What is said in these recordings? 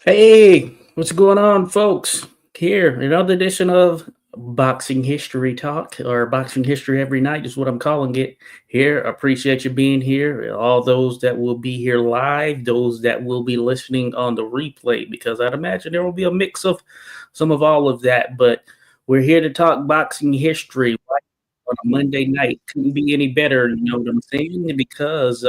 Hey, what's going on, folks? Here, another edition of Boxing History Talk, or Boxing History Every Night is what I'm calling it. Here, appreciate you being here. All those that will be here live, those that will be listening on the replay, because I'd imagine there will be a mix of some of all of that. But we're here to talk boxing history on a Monday night. Couldn't be any better, you know what I'm saying? Because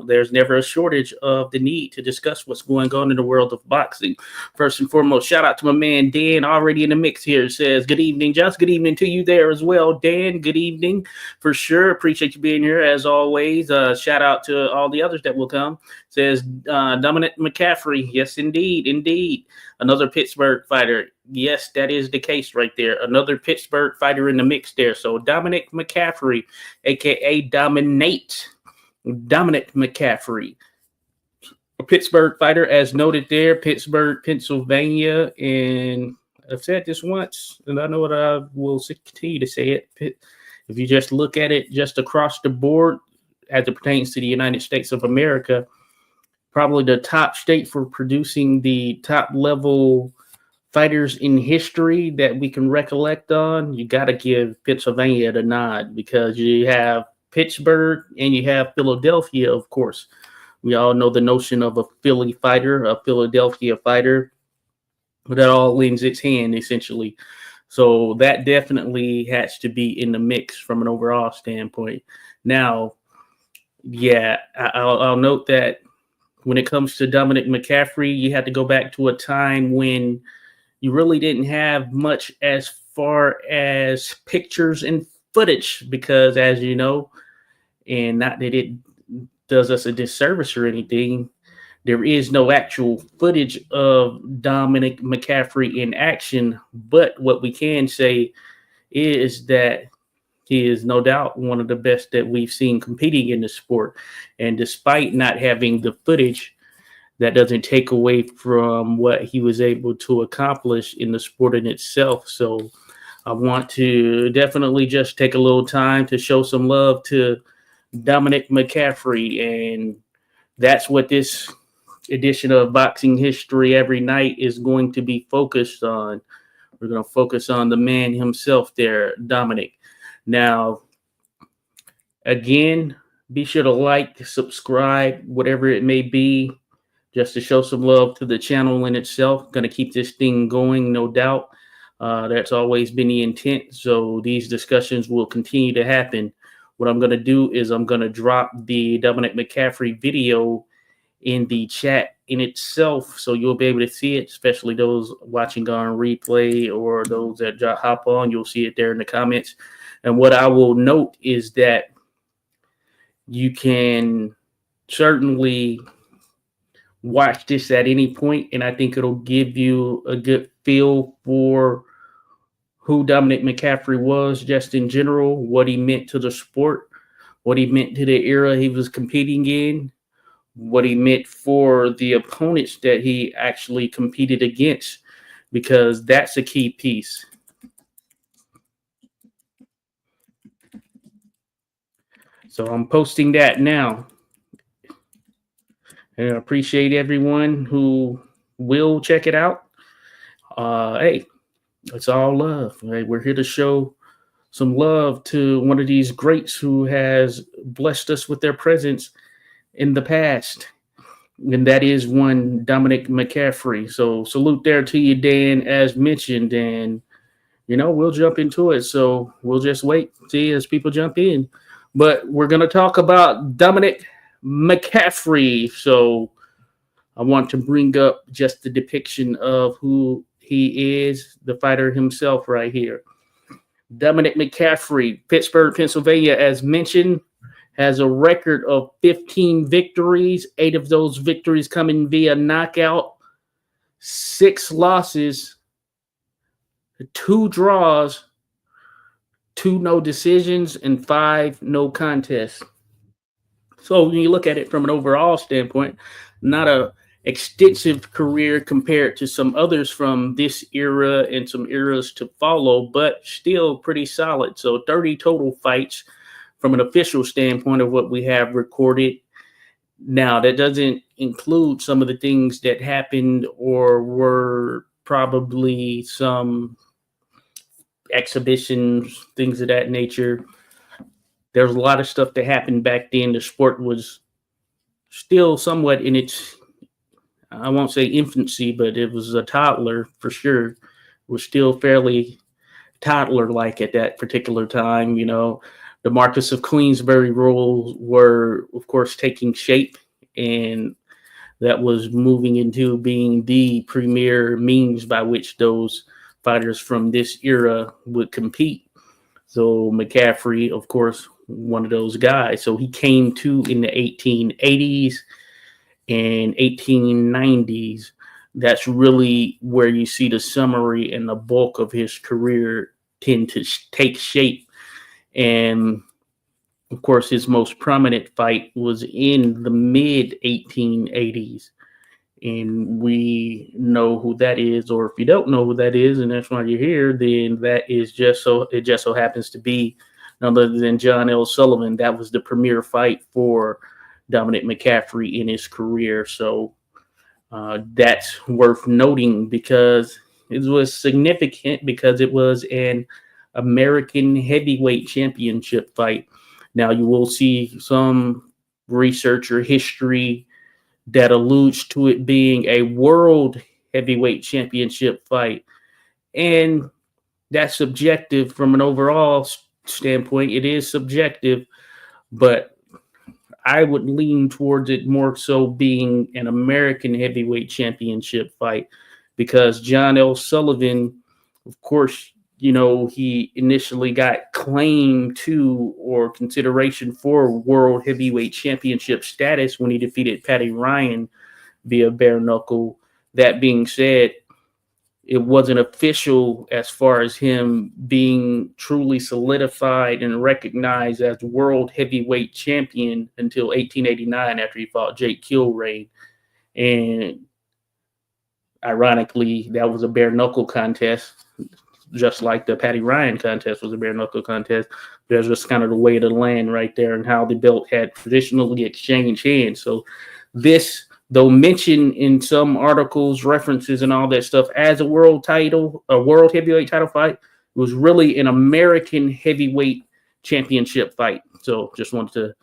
there's never a shortage of the need to discuss what's going on in the world of boxing. First and foremost, shout out to my man Dan, already in the mix here. Says, good evening, Josh. Good evening to you there as well, Dan. Good evening for sure. Appreciate you being here as always. Shout out to all the others that will come. Says Dominick McCaffrey. Yes, indeed. Indeed. Another Pittsburgh fighter. Yes, that is the case right there. Another Pittsburgh fighter in the mix there. So Dominick McCaffrey, aka Dominick McCaffrey, a Pittsburgh fighter, as noted there, Pittsburgh, Pennsylvania. And I've said this once, and I know what I will continue to say it. If you just look at it just across the board, as it pertains to the United States of America, probably the top state for producing the top level fighters in history that we can recollect on. You got to give Pennsylvania the nod because you have Pittsburgh and you have Philadelphia, of course. We all know the notion of a Philly fighter, a Philadelphia fighter. That all lends its hand, essentially. So that definitely has to be in the mix from an overall standpoint. Now, yeah, I'll note that when it comes to Dominick McCaffrey, you had to go back to a time when you really didn't have much as far as pictures and footage because, as you know, and not that it does us a disservice or anything, there is no actual footage of Dominick McCaffrey in action. But what we can say is that he is no doubt one of the best that we've seen competing in the sport. And despite not having the footage, that doesn't take away from what he was able to accomplish in the sport in itself. So I want to definitely just take a little time to show some love to Dominick McCaffrey. And that's what this edition of Boxing History Every Night is going to be focused on. We're going to focus on the man himself there, Dominick. Now, again, be sure to like, subscribe, whatever it may be, just to show some love to the channel in itself. Going to keep this thing going, no doubt. That's always been the intent. So these discussions will continue to happen. What I'm going to do is I'm going to drop the Dominick McCaffrey video in the chat in itself, so you'll be able to see it, especially those watching on replay or those that hop on. You'll see it there in the comments. And what I will note is that you can certainly watch this at any point, and I think it'll give you a good feel for who Dominick McCaffrey was just in general, what he meant to the sport, what he meant to the era he was competing in, what he meant for the opponents that he actually competed against, because that's a key piece. So I'm posting that now. And I appreciate everyone who will check it out. Hey, it's all love. Right? We're here to show some love to one of these greats who has blessed us with their presence in the past. And that is one Dominick McCaffrey. So salute there to you, Dan, as mentioned. And, you know, we'll jump into it. So we'll just wait, see as people jump in. But we're going to talk about Dominick McCaffrey. So I want to bring up just the depiction of who he is, the fighter himself right here. Dominick McCaffrey, Pittsburgh, Pennsylvania, as mentioned, has a record of 15 victories. 8 of those victories coming via knockout, 6 losses, 2 draws, 2 no decisions, and 5 no contests. So when you look at it from an overall standpoint, not a extensive career compared to some others from this era and some eras to follow, but still pretty solid. So 30 total fights from an official standpoint of what we have recorded. Now, that doesn't include some of the things that happened or were probably some exhibitions, things of that nature. There's a lot of stuff that happened back then. The sport was still somewhat in its, I won't say infancy, but it was a toddler for sure. It was still fairly toddler like at that particular time. The Marquess of Queensberry rules were, of course, taking shape, and that was moving into being the premier means by which those fighters from this era would compete. So McCaffrey, of course, one of those guys. So he came to in the 1880s and 1890s. That's really where you see the summary and the bulk of his career tend to take shape. And of course, his most prominent fight was in the mid 1880s. And we know who that is, or if you don't know who that is, and that's why you're here, then it just so happens to be none other than John L. Sullivan. That was the premier fight for Dominick McCaffrey in his career. So that's worth noting because it was significant because it was an American heavyweight championship fight. Now, you will see some research or history that alludes to it being a world heavyweight championship fight. And that's subjective from an overall standpoint. It is subjective, but I would lean towards it more so being an American heavyweight championship fight because John L. Sullivan, of course, he initially got claim to or consideration for world heavyweight championship status when he defeated Paddy Ryan via bare knuckle. That being said, it wasn't official as far as him being truly solidified and recognized as world heavyweight champion until 1889 after he fought Jake Kilrain. And ironically, that was a bare knuckle contest. Just like the Paddy Ryan contest was a bare knuckle contest. There's just kind of the way of the land right there and how the belt had traditionally exchanged hands. So this, though mentioned in some articles, references and all that stuff as a world heavyweight title fight, was really an American heavyweight championship fight. So just wanted to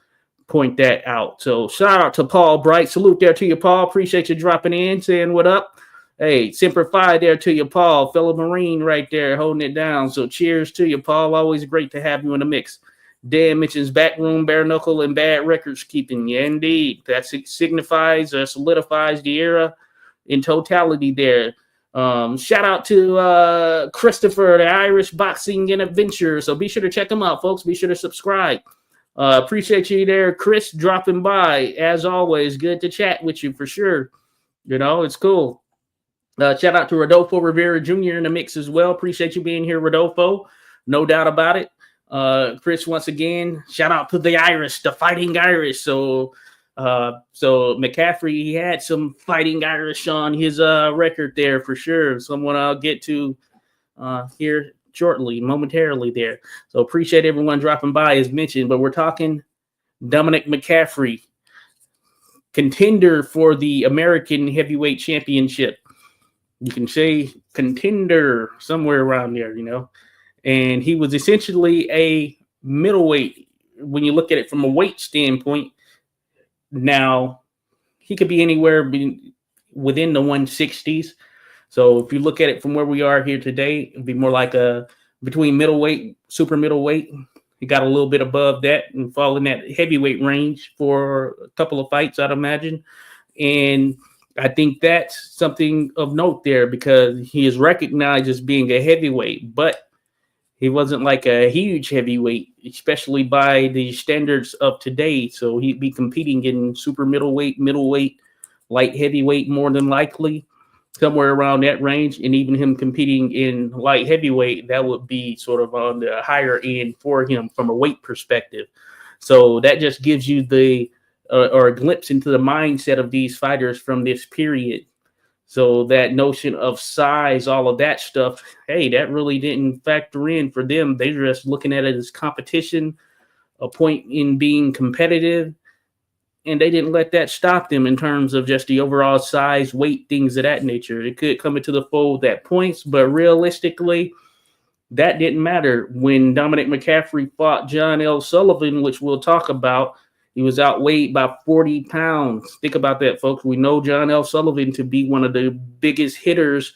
point that out. So shout out to Paul Bright. Salute there to you, Paul. Appreciate you dropping in, saying what up. Hey, Semper Fi there to you, Paul. Fellow Marine right there holding it down. So cheers to you, Paul. Always great to have you in the mix. Dan mentions backroom, bare knuckle, and bad records keeping. Yeah, indeed. That signifies or solidifies the era in totality there. Shout out to Christopher, the Irish Boxing and Adventure. So be sure to check him out, folks. Be sure to subscribe. Appreciate you there, Chris, dropping by. As always, good to chat with you for sure. It's cool. Shout out to Rodolfo Rivera Jr. in the mix as well. Appreciate you being here, Rodolfo. No doubt about it. Chris, once again, shout out to the Irish, the Fighting Irish. So McCaffrey, he had some Fighting Irish on his record there for sure. Someone I'll get to here shortly, momentarily there. So appreciate everyone dropping by as mentioned. But we're talking Dominick McCaffrey, contender for the American Heavyweight Championship. You can say contender somewhere around there, And he was essentially a middleweight when you look at it from a weight standpoint. Now, he could be anywhere within the 160s. So if you look at it from where we are here today, it'd be more like between middleweight, super middleweight. He got a little bit above that and fall in that heavyweight range for a couple of fights, I'd imagine. And I think that's something of note there because he is recognized as being a heavyweight, but he wasn't like a huge heavyweight, especially by the standards of today. So he'd be competing in super middleweight, light heavyweight, more than likely, somewhere around that range. And even him competing in light heavyweight, that would be sort of on the higher end for him from a weight perspective. So that just gives you or a glimpse into the mindset of these fighters from this period. So that notion of size, all of that stuff, hey, that really didn't factor in for them. They're just looking at it as competition, a point in being competitive. and they didn't let that stop them in terms of just the overall size, weight, things of that nature. It could come into the fold at points, but realistically, that didn't matter. When Dominick McCaffrey fought John L. Sullivan, which we'll talk about, he was outweighed by 40 pounds. Think about that, folks. We know John L. Sullivan to be one of the biggest hitters,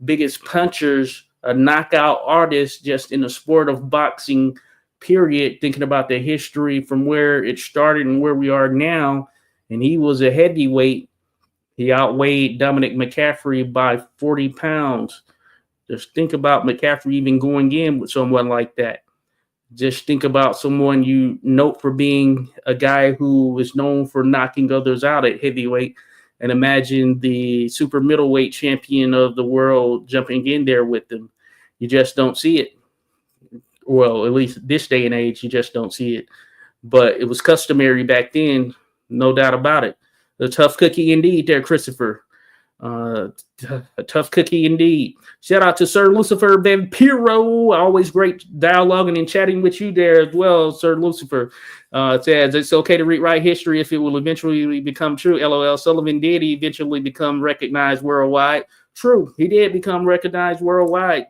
biggest punchers, a knockout artist just in the sport of boxing, period. Thinking about the history from where it started and where we are now. And he was a heavyweight. He outweighed Dominick McCaffrey by 40 pounds. Just think about McCaffrey even going in with someone like that. Just think about someone you note for being a guy who is known for knocking others out at heavyweight. And imagine the super middleweight champion of the world jumping in there with them. You just don't see it. Well, at least this day and age, you just don't see it. But it was customary back then, no doubt about it. A tough cookie indeed there, Christopher. A tough cookie indeed. Shout out to Sir Lucifer Vampiro. Always great dialoguing and chatting with you there as well, Sir Lucifer. It says it's okay to rewrite history if it will eventually become true. LOL. Sullivan did eventually become recognized worldwide. True, he did become recognized worldwide.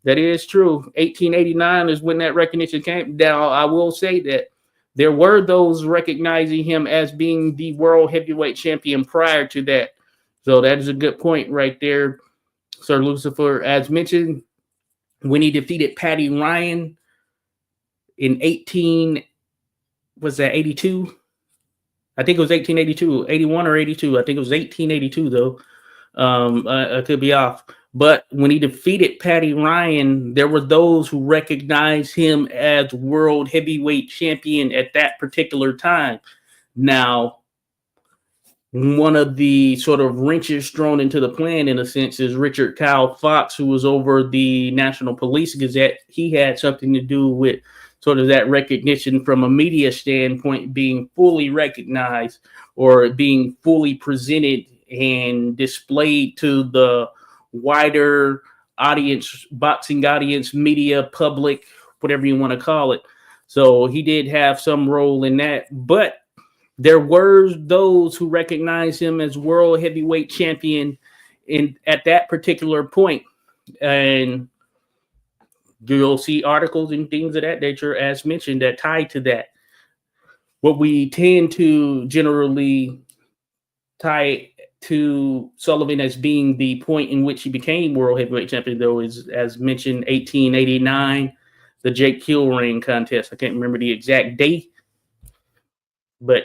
That is true. 1889 is when that recognition came. Now, I will say that there were those recognizing him as being the world heavyweight champion prior to that. So that is a good point right there, Sir Lucifer. As mentioned, when he defeated Patty Ryan in 82? I think it was 1882, 81 or 82. I think it was 1882, though. I could be off. But when he defeated Patty Ryan, there were those who recognized him as world heavyweight champion at that particular time. Now, one of the sort of wrenches thrown into the plan, in a sense, is Richard Kyle Fox, who was over the National Police Gazette. He had something to do with sort of that recognition from a media standpoint being fully recognized or being fully presented and displayed to the wider audience, boxing audience, media, public, whatever you want to call it. So he did have some role in that. But there were those who recognized him as world heavyweight champion at that particular point. And you'll see articles and things of that nature, as mentioned, that tie to that. What we tend to generally tie to Sullivan as being the point in which he became world heavyweight champion, though, is, as mentioned, 1889, the Jake Hill contest. I can't remember the exact date, but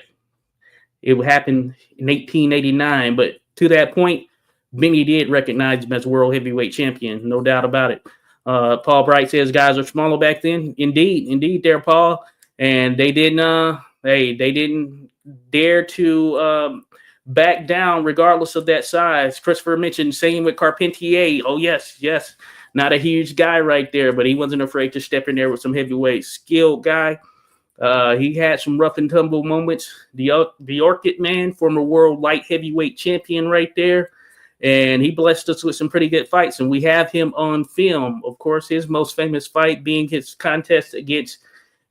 it happened in 1889. But to that point, Benny did recognize him as world heavyweight champion, no doubt about it. Paul Bright says guys are smaller back then. Indeed, there, Paul. And they didn't. They didn't dare to back down regardless of that size. Christopher mentioned same with Carpentier. Oh, yes. Not a huge guy right there, but he wasn't afraid to step in there with some heavyweight skilled guy. He had some rough and tumble moments. The Orchid Man, former world light heavyweight champion right there. And he blessed us with some pretty good fights. And we have him on film. Of course, his most famous fight being his contest against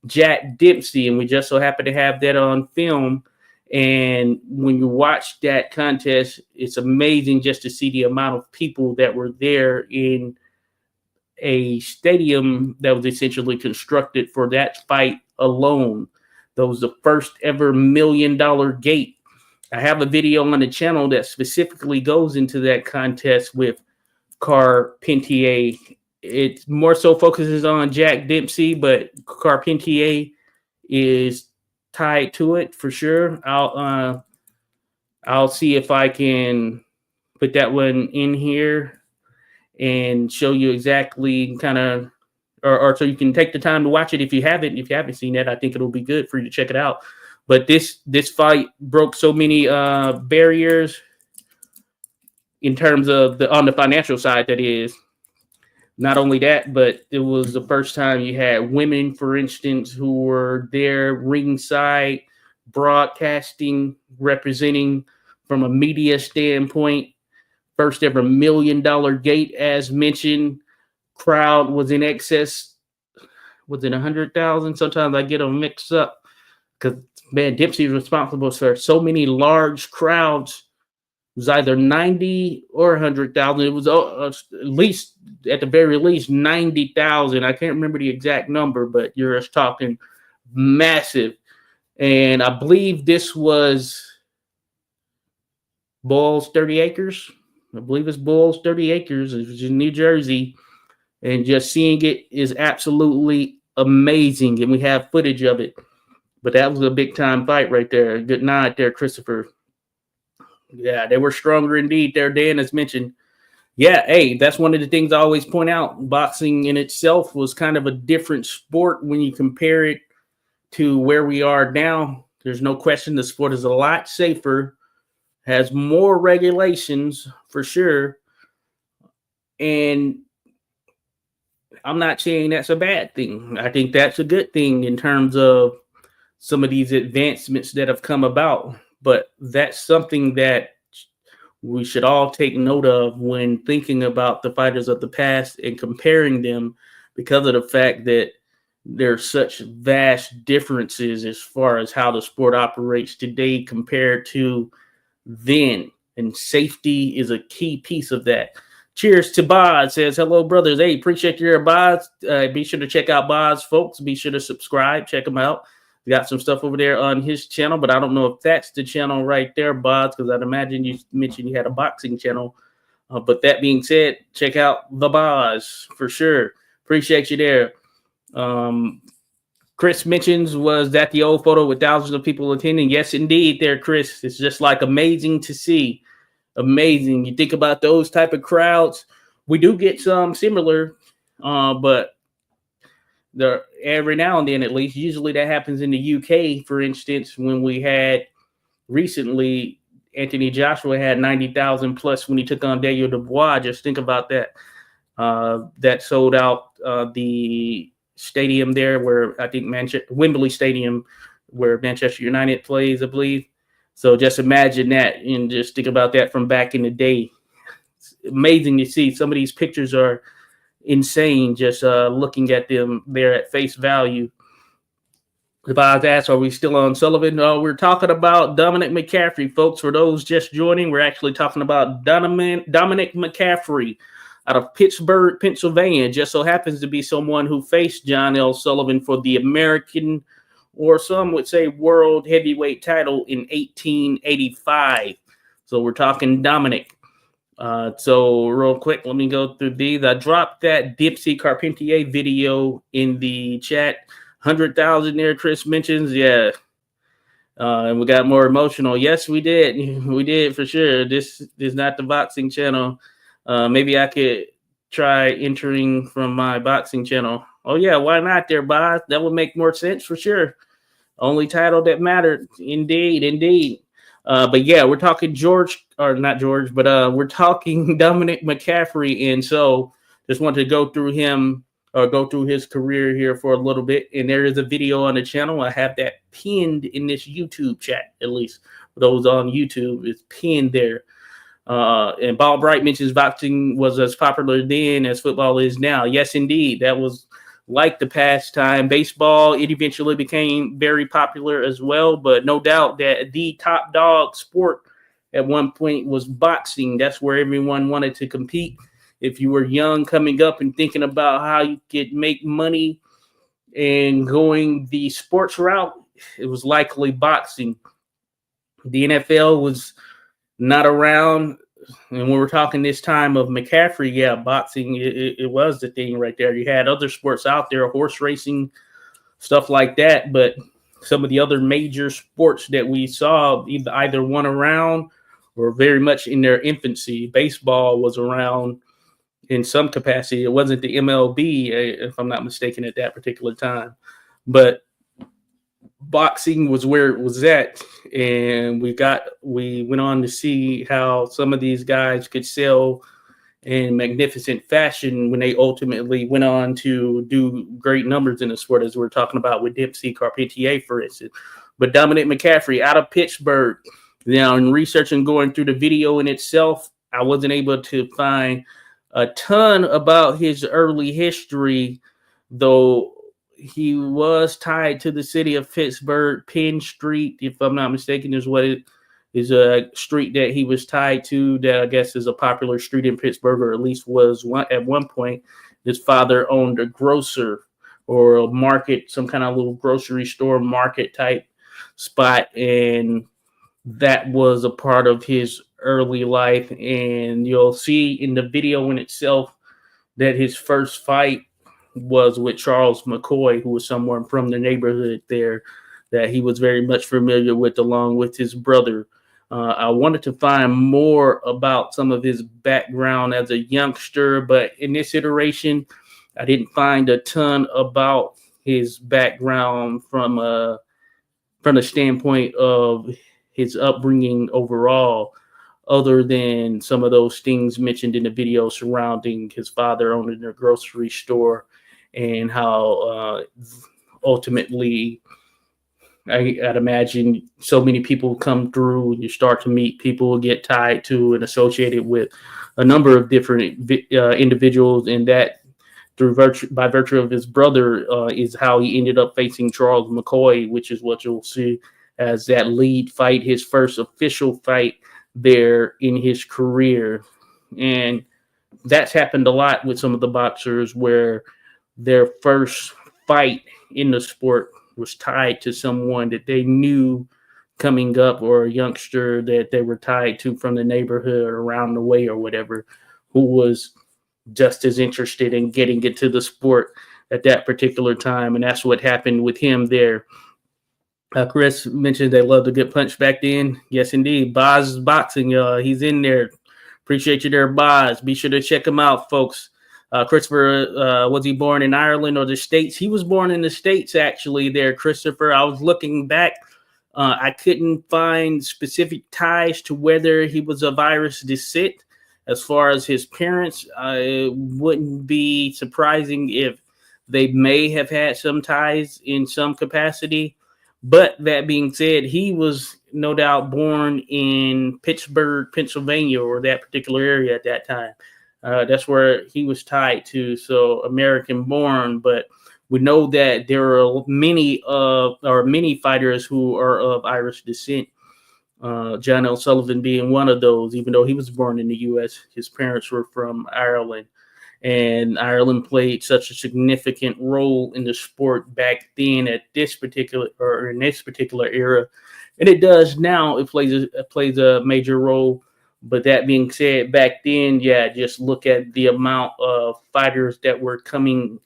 Jack Dempsey. And we just so happen to have that on film. And when you watch that contest, it's amazing just to see the amount of people that were there in a stadium that was essentially constructed for that fight alone. That was the first ever $1 million gate. I have a video on the channel that specifically goes into that contest with Carpentier. It more so focuses on Jack Dempsey, but Carpentier is tied to it for sure. I'll see if I can put that one in here and show you exactly kind of, or so you can take the time to watch it if you haven't. If you haven't seen that, I think it'll be good for you to check it out. But this fight broke so many barriers in terms of on the financial side, that is. Not only that, but it was the first time you had women, for instance, who were there ringside, broadcasting, representing from a media standpoint. First ever $1 million gate, as mentioned. Crowd was in excess. Was it 100,000? Sometimes I get them mixed up because Man, Dempsey was responsible for so many large crowds. It was either 90 or 100,000. It was at least, at the very least, 90,000. I can't remember the exact number, but you're just talking massive. And I believe this was Bulls 30 Acres. I believe it's Bulls 30 Acres. It was in New Jersey. And just seeing it is absolutely amazing. And we have footage of it. But that was a big time fight right there. Good night there, Christopher. Yeah, they were stronger indeed there, Dan, as mentioned. Yeah, hey, that's one of the things I always point out. Boxing in itself was kind of a different sport when you compare it to where we are now. There's no question the sport is a lot safer, has more regulations for sure. And I'm not saying that's a bad thing. I think that's a good thing in terms of some of these advancements that have come about. But that's something that we should all take note of when thinking about the fighters of the past and comparing them, because of the fact that there's such vast differences as far as how the sport operates today compared to then. And safety is a key piece of that. Cheers to Boz. Says, hello, brothers. Hey, appreciate your Boz. Be sure to check out Boz, folks. Be sure to subscribe. Check him out. We got some stuff over there on his channel, but I don't know if that's the channel right there, Boz, because I'd imagine you mentioned you had a boxing channel. But that being said, check out the Boz for sure. Appreciate you there. Chris mentions, was that the old photo with thousands of people attending? Yes, indeed there, Chris. It's just like amazing to see. Amazing. You think about those type of crowds. We do get some similar, but there every now and then, at least, usually that happens in the UK, for instance, when we had recently Anthony Joshua had 90,000 plus when he took on Daniel Dubois. Just think about that. That sold out the stadium there where I think Wembley Stadium, where Manchester United plays, I believe. So just imagine that and just think about that from back in the day. It's amazing to see. Some of these pictures are insane just looking at them there at face value. If I was asked, are we still on Sullivan? We're talking about Dominick McCaffrey, folks. For those just joining, we're actually talking about Dominick McCaffrey out of Pittsburgh, Pennsylvania. Just so happens to be someone who faced John L. Sullivan for the American, or some would say world heavyweight title in 1885. So we're talking Dominick. So real quick, let me go through these. I dropped that Dempsey Carpentier video in the chat. 100,000 there, Chris mentions. Yeah. And we got more emotional. Yes, we did. We did for sure. This is not the boxing channel. Maybe I could try entering from my boxing channel. Oh, yeah. Why not there, Boz? That would make more sense for sure. Only title that mattered. Indeed, indeed. But yeah, we're talking we're talking Dominick McCaffrey. And so just wanted to go through his career here for a little bit. And there is a video on the channel. I have that pinned in this YouTube chat, at least for those on YouTube. It's pinned there. And Ball Bright mentions boxing was as popular then as football is now. Yes, indeed. That was like the pastime. Baseball, it eventually became very popular as well. But no doubt that the top dog sport at one point was boxing. That's where everyone wanted to compete. If you were young coming up and thinking about how you could make money and going the sports route, it was likely boxing. The NFL was not around. And when we're talking this time of McCaffrey, yeah, boxing, it was the thing right there. You had other sports out there, horse racing, stuff like that. But some of the other major sports that we saw, either one around or very much in their infancy. Baseball was around in some capacity. It wasn't the MLB, if I'm not mistaken, at that particular time. But boxing was where it was at. And we went on to see how some of these guys could sell in magnificent fashion when they ultimately went on to do great numbers in the sport, as we're talking about with Dempsey Carpentier, for instance. But Dominick McCaffrey out of Pittsburgh. Now, in researching, going through the video in itself, I wasn't able to find a ton about his early history, though he was tied to the city of Pittsburgh. Penn Street, if I'm not mistaken, is what it is, a street that he was tied to that I guess is a popular street in Pittsburgh, or at least was at one point. His father owned a grocer or a market, some kind of little grocery store market type spot, and that was a part of his early life. And you'll see in the video in itself that his first fight was with Charles McCoy, who was someone from the neighborhood there that he was very much familiar with, along with his brother. I wanted to find more about some of his background as a youngster, but in this iteration, I didn't find a ton about his background from the standpoint of his upbringing overall, other than some of those things mentioned in the video surrounding his father owning a grocery store and how ultimately I'd imagine so many people come through and you start to meet people, get tied to and associated with a number of different individuals, and that by virtue of his brother is how he ended up facing Charles McCoy, which is what you'll see as that lead fight, his first official fight there in his career. And that's happened a lot with some of the boxers where their first fight in the sport was tied to someone that they knew coming up, or a youngster that they were tied to from the neighborhood or around the way or whatever, who was just as interested in getting into the sport at that particular time. And that's what happened with him there. Chris mentioned they loved a good punch back then. Yes, indeed. Boz Boxing, he's in there. Appreciate you there, Boz. Be sure to check him out, folks. Christopher, was he born in Ireland or the States? He was born in the States, actually, there, Christopher. I was looking back. I couldn't find specific ties to whether he was of Irish descent. As far as his parents, it wouldn't be surprising if they may have had some ties in some capacity. But that being said, he was no doubt born in Pittsburgh, Pennsylvania, or that particular area at that time. That's where he was tied to, so American born. But we know that there are many fighters who are of Irish descent. John L. Sullivan being one of those, even though he was born in the U.S., his parents were from Ireland. And Ireland played such a significant role in the sport back then in this particular era. And it does now. It plays a major role. But that being said, back then, yeah, just look at the amount of fighters that were coming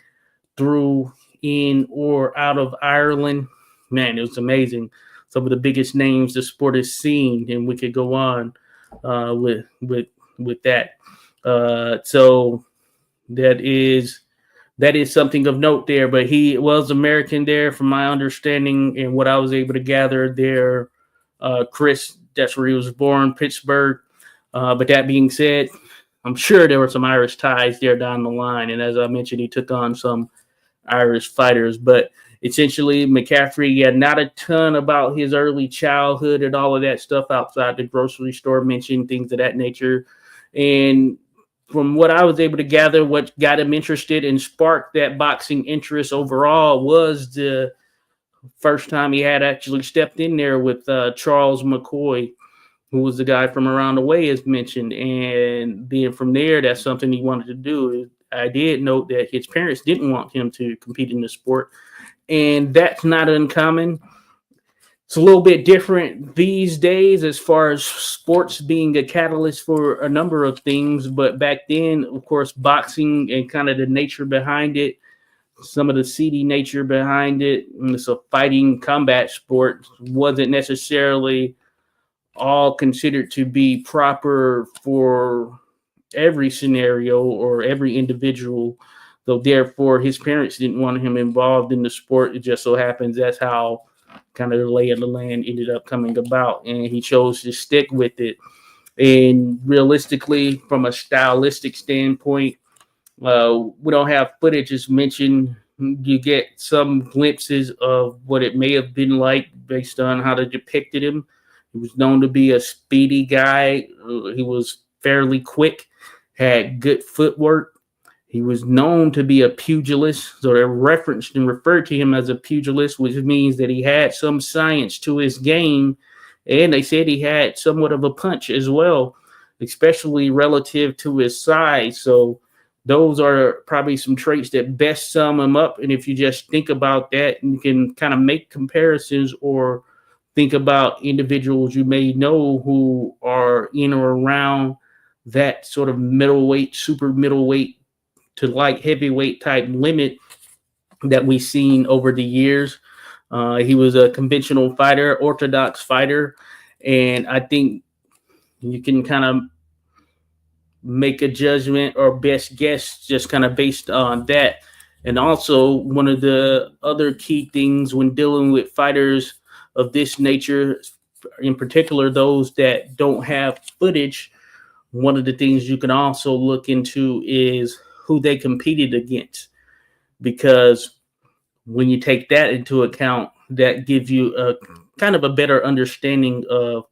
through in or out of Ireland. Man, it was amazing. Some of the biggest names the sport has seen, and we could go on with that. So that is something of note there. But he was American there, from my understanding and what I was able to gather there. Chris, that's where he was born, Pittsburgh. But that being said, I'm sure there were some Irish ties there down the line. And as I mentioned, he took on some Irish fighters. But essentially, McCaffrey, yeah, not a ton about his early childhood and all of that stuff outside the grocery store, mentioned things of that nature. And from what I was able to gather, what got him interested and sparked that boxing interest overall was the first time he had actually stepped in there with Charles McCoy, who was the guy from around the way, as mentioned. And then from there, that's something he wanted to do. I did note that his parents didn't want him to compete in the sport, and that's not uncommon. It's a little bit different these days as far as sports being a catalyst for a number of things. But back then, of course, boxing and kind of the nature behind it, some of the seedy nature behind it, and it's a fighting combat sport, wasn't necessarily all considered to be proper for every scenario or every individual. So therefore, his parents didn't want him involved in the sport. It just so happens that's how kind of the lay of the land ended up coming about, and he chose to stick with it. And realistically, from a stylistic standpoint, we don't have footage as mentioned. You get some glimpses of what it may have been like based on how they depicted him. He was known to be a speedy guy. He was fairly quick, had good footwork. He was known to be a pugilist, so they referenced and referred to him as a pugilist, which means that he had some science to his game. And they said he had somewhat of a punch as well, especially relative to his size. So those are probably some traits that best sum him up. And if you just think about that, you can kind of make comparisons or think about individuals you may know who are in or around that sort of middleweight, super middleweight to light heavyweight type limit that we've seen over the years. He was a conventional fighter, orthodox fighter, and I think you can kind of make a judgment or best guess just kind of based on that. And also, one of the other key things when dealing with fighters of this nature, in particular those that don't have footage, one of the things you can also look into is who they competed against, because when you take that into account, that gives you a kind of a better understanding of,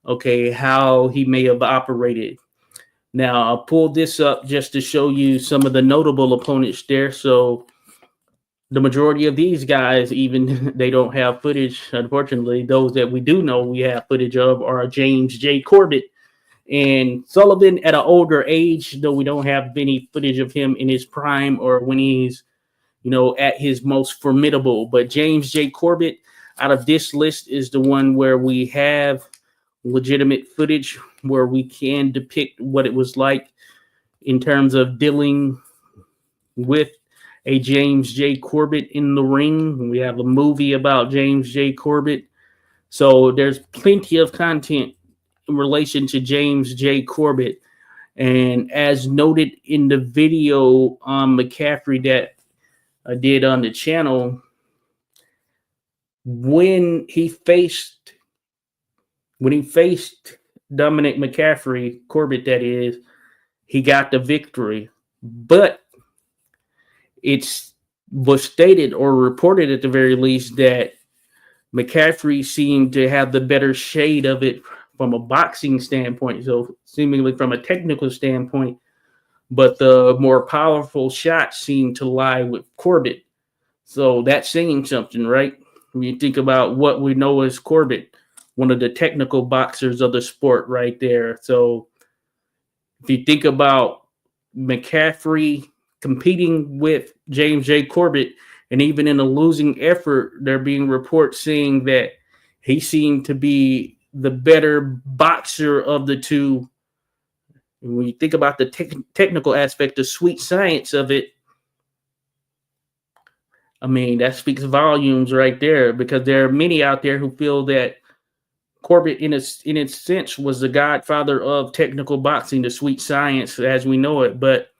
okay, how he may have operated. Now, I'll pull this up just to show you some of the notable opponents there. So the majority of these guys, even they don't have footage, unfortunately. Those that we do know we have footage of are James J. Corbett and Sullivan at an older age, though we don't have any footage of him in his prime or when he's, at his most formidable. But James J. Corbett out of this list is the one where we have legitimate footage where we can depict what it was like in terms of dealing with a James J. Corbett in the ring. We have a movie about James J. Corbett. So there's plenty of content in relation to James J. Corbett. And as noted in the video on McCaffrey that I did on the channel, when he faced Dominick McCaffrey, Corbett that is, he got the victory. But it was stated or reported at the very least that McCaffrey seemed to have the better shade of it from a boxing standpoint, so seemingly from a technical standpoint, but the more powerful shots seemed to lie with Corbett. So that's saying something, right? When you think about what we know as Corbett, one of the technical boxers of the sport right there. So if you think about McCaffrey competing with James J. Corbett, and even in a losing effort, there being reports saying that he seemed to be the better boxer of the two. And when you think about the technical aspect, the sweet science of it, I mean, that speaks volumes right there, because there are many out there who feel that Corbett, in its sense, was the godfather of technical boxing, the sweet science as we know it. But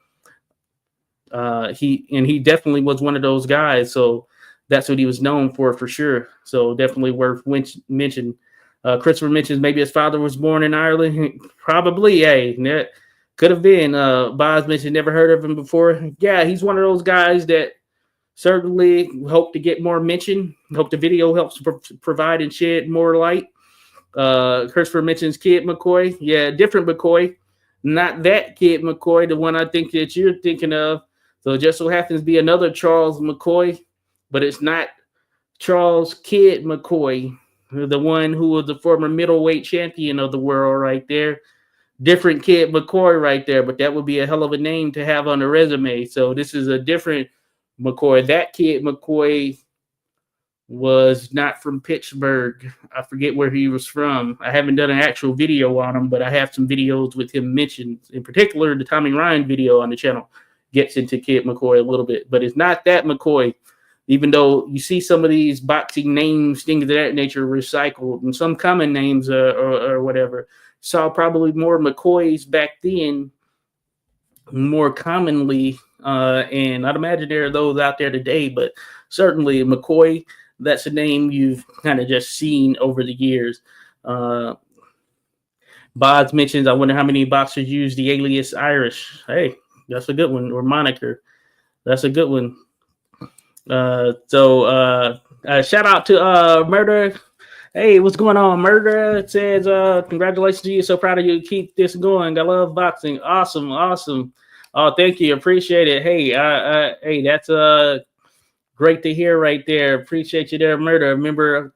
he definitely was one of those guys. So that's what he was known for sure. So definitely worth mentioning. Christopher mentions maybe his father was born in Ireland. Probably, hey, that could have been. Boz mentioned never heard of him before. Yeah, he's one of those guys that certainly hope to get more mention. Hope the video helps provide and shed more light. Christopher mentions Kid McCoy. Yeah, different McCoy. Not that Kid McCoy, the one I think that you're thinking of. So it just so happens to be another Charles McCoy, but it's not Charles Kid McCoy, the one who was the former middleweight champion of the world right there. Different Kid McCoy right there, but that would be a hell of a name to have on the resume. So this is a different McCoy. That Kid McCoy was not from Pittsburgh. I forget where he was from. I haven't done an actual video on him, but I have some videos with him mentioned. In particular, the Tommy Ryan video on the channel gets into Kid McCoy a little bit, but it's not that McCoy. Even though you see some of these boxing names, things of that nature, recycled, and some common names or whatever, saw probably more McCoys back then, more commonly, and I'd imagine there are those out there today, but certainly McCoy, that's a name you've kind of just seen over the years. Bods mentions, I wonder how many boxers use the alias Irish. Hey, that's a good one. Or moniker. That's a good one. So shout out to Murder. Hey, what's going on, Murder? It says, congratulations to you. So proud of you. Keep this going. I love boxing. Awesome. Oh, thank you. Appreciate it. Hey, hey, that's great to hear right there. Appreciate you there, Murder. Remember,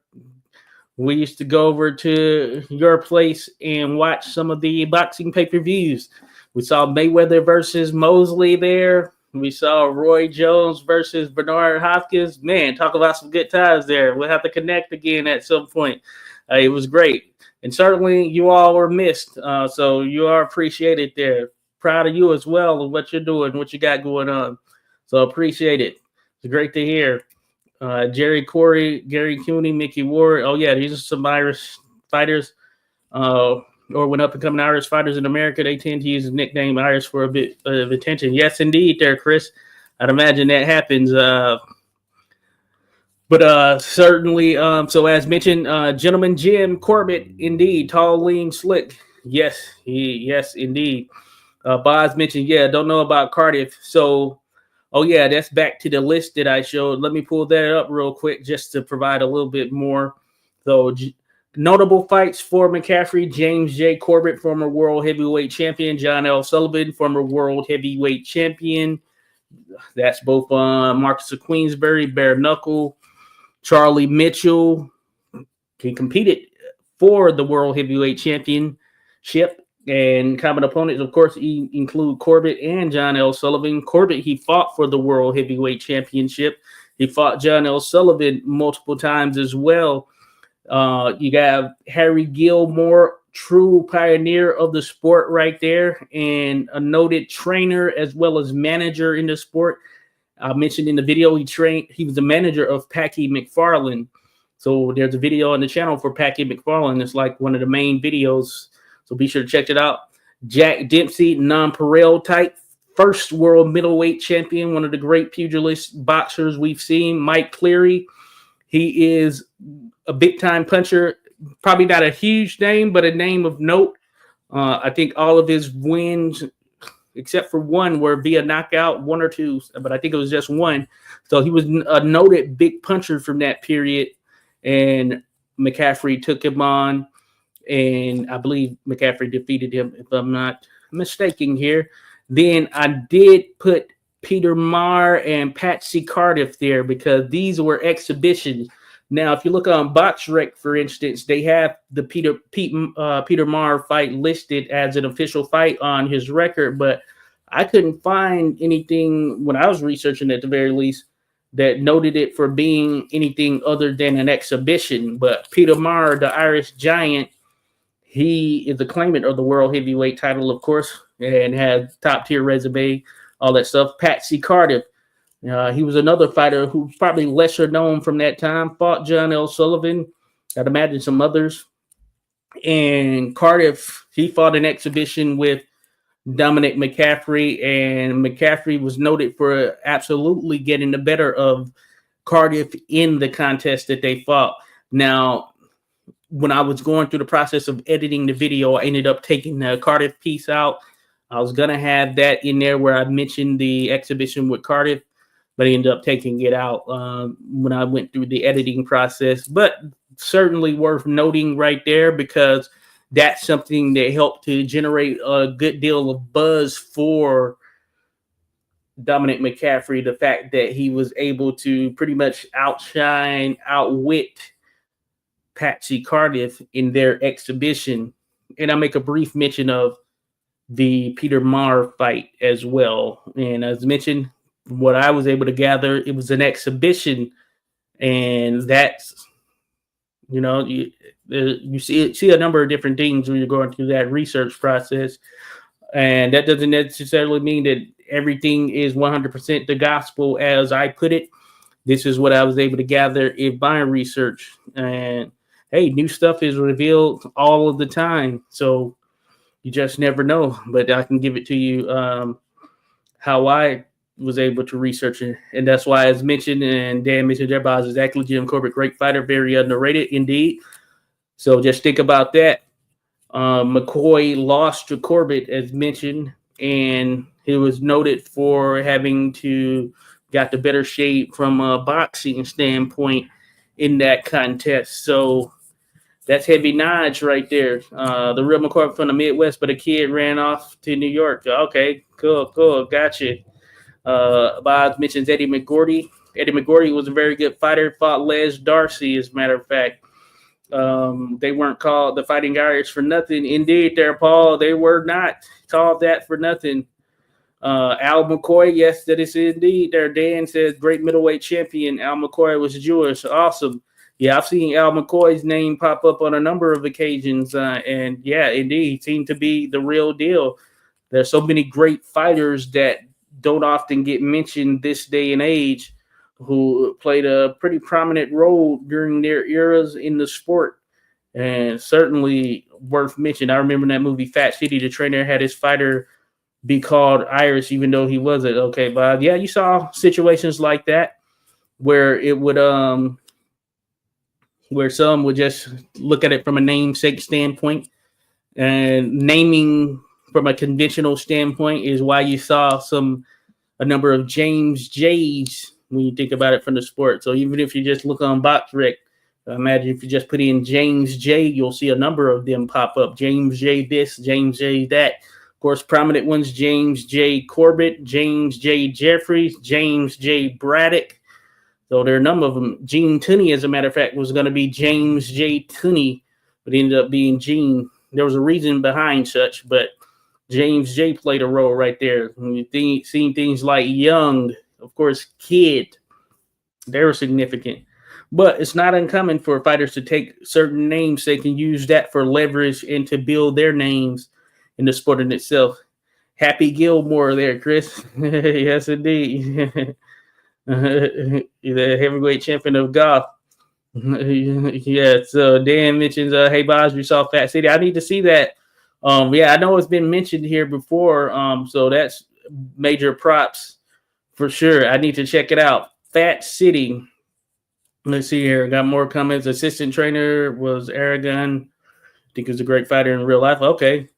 we used to go over to your place and watch some of the boxing pay-per-views. We saw Mayweather versus Mosley there. We saw Roy Jones versus Bernard Hopkins. Man, talk about some good times there. We'll have to connect again at some point. It was great. And certainly you all were missed. So you are appreciated there. Proud of you as well of what you're doing, what you got going on. So appreciate it. It's great to hear. Jerry Corey, Gary Cooney, Mickey Ward. Oh, yeah, these are some Irish fighters. Or when up and coming Irish fighters in America, they tend to use the nickname Irish for a bit of attention. Yes, indeed, there, Chris. I'd imagine that happens. But certainly, so as mentioned, gentleman Jim Corbett, indeed, tall, lean, slick. Yes, indeed. Boz mentioned, yeah, don't know about Cardiff. So, oh yeah, that's back to the list that I showed. Let me pull that up real quick just to provide a little bit more. So, notable fights for McCaffrey: James J. Corbett, former world heavyweight champion; John L. Sullivan, former world heavyweight champion. That's both Marcus of Queensberry, bare knuckle. Charlie Mitchell, he competed for the world heavyweight championship. And common opponents, of course, include Corbett and John L. Sullivan. Corbett, he fought for the world heavyweight championship. He fought John L. Sullivan multiple times as well. You got Harry Gilmore, true pioneer of the sport right there, and a noted trainer as well as manager in the sport. I mentioned in the video he was the manager of Packy McFarland. So there's a video on the channel for Packy McFarland. It's like one of the main videos. So be sure to check it out. Jack Dempsey, nonpareil type, first world middleweight champion, one of the great pugilist boxers we've seen. Mike Cleary, he is a big time puncher. Probably not a huge name, but a name of note. I think all of his wins, except for one, were via knockout, one or two, but I think it was just one. So he was a noted big puncher from that period. And McCaffrey took him on. And I believe McCaffrey defeated him, if I'm not mistaken here. Then I did put Peter Marr and Patsy Cardiff there because these were exhibitions. Now, if you look on BoxRec, for instance, they have the Peter Marr fight listed as an official fight on his record, but I couldn't find anything when I was researching, at the very least, that noted it for being anything other than an exhibition. But Peter Marr, the Irish giant, he is the claimant of the world heavyweight title, of course, and has top tier resume, all that stuff. Patsy Cardiff, he was another fighter who's probably lesser known from that time. Fought John L. Sullivan, I'd imagine some others. And Cardiff, he fought an exhibition with Dominick McCaffrey, and McCaffrey was noted for absolutely getting the better of Cardiff in the contest that they fought. Now, when I was going through the process of editing the video, I ended up taking the Cardiff piece out. I was going to have that in there where I mentioned the exhibition with Cardiff, but I ended up taking it out when I went through the editing process. But certainly worth noting right there because that's something that helped to generate a good deal of buzz for Dominick McCaffrey. The fact that he was able to pretty much outwit Patsy Cardiff in their exhibition. And I make a brief mention of the Peter Marr fight as well. And as mentioned, what I was able to gather, it was an exhibition. And that's, you see a number of different things when you're going through that research process. And that doesn't necessarily mean that everything is 100% the gospel as I put it. This is what I was able to gather in my research. And hey, new stuff is revealed all of the time. So you just never know. But I can give it to you how I was able to research it. And that's why, as mentioned, and Dan mentioned there, Boz, exactly, Jim Corbett, great fighter, very underrated indeed. So just think about that. McCoy lost to Corbett, as mentioned, and he was noted for having to got the better shape from a boxing standpoint in that contest. So That's Heavy Notch right there. The real McCoy from the Midwest, but a kid ran off to New York. Okay, cool. Gotcha. Bob mentions Eddie McGordy. Eddie McGordy was a very good fighter. Fought Les Darcy, as a matter of fact. They weren't called the Fighting Irish for nothing. Indeed, there, Paul. They were not called that for nothing. Al McCoy, yes, that is indeed there. Dan says great middleweight champion. Al McCoy was Jewish. Awesome. Yeah, I've seen Al McCoy's name pop up on a number of occasions. And yeah, indeed, he seemed to be the real deal. There's so many great fighters that don't often get mentioned this day and age who played a pretty prominent role during their eras in the sport. And certainly worth mentioning. I remember in that movie Fat City, the trainer had his fighter be called Irish, even though he wasn't. Okay, Bob. Yeah, you saw situations like that where it would where some would just look at it from a namesake standpoint, and naming from a conventional standpoint is why you saw a number of James J's when you think about it from the sport. So even if you just look on BoxRec, imagine if you just put in James J, you'll see a number of them pop up. James J this, James J that. Of course, prominent ones, James J. Corbett, James J. Jeffries, James J. Braddock. So there are a number of them. Gene Tunney, as a matter of fact, was going to be James J. Tunney, but ended up being Gene. There was a reason behind such, but James J. played a role right there. When you seen things like Young, of course, Kid, they were significant. But it's not uncommon for fighters to take certain names. They can use that for leverage and to build their names in the sport in itself. Happy Gilmore there, Chris. Yes, indeed. The heavyweight champion of golf. Yeah, so Dan mentions, hey, Boz, we saw Fat City. I need to see that. Yeah, I know it's been mentioned here before. So that's major props for sure. I need to check it out. Fat City. Let's see here. Got more comments. Assistant trainer was Aragon. I think he was a great fighter in real life. Okay.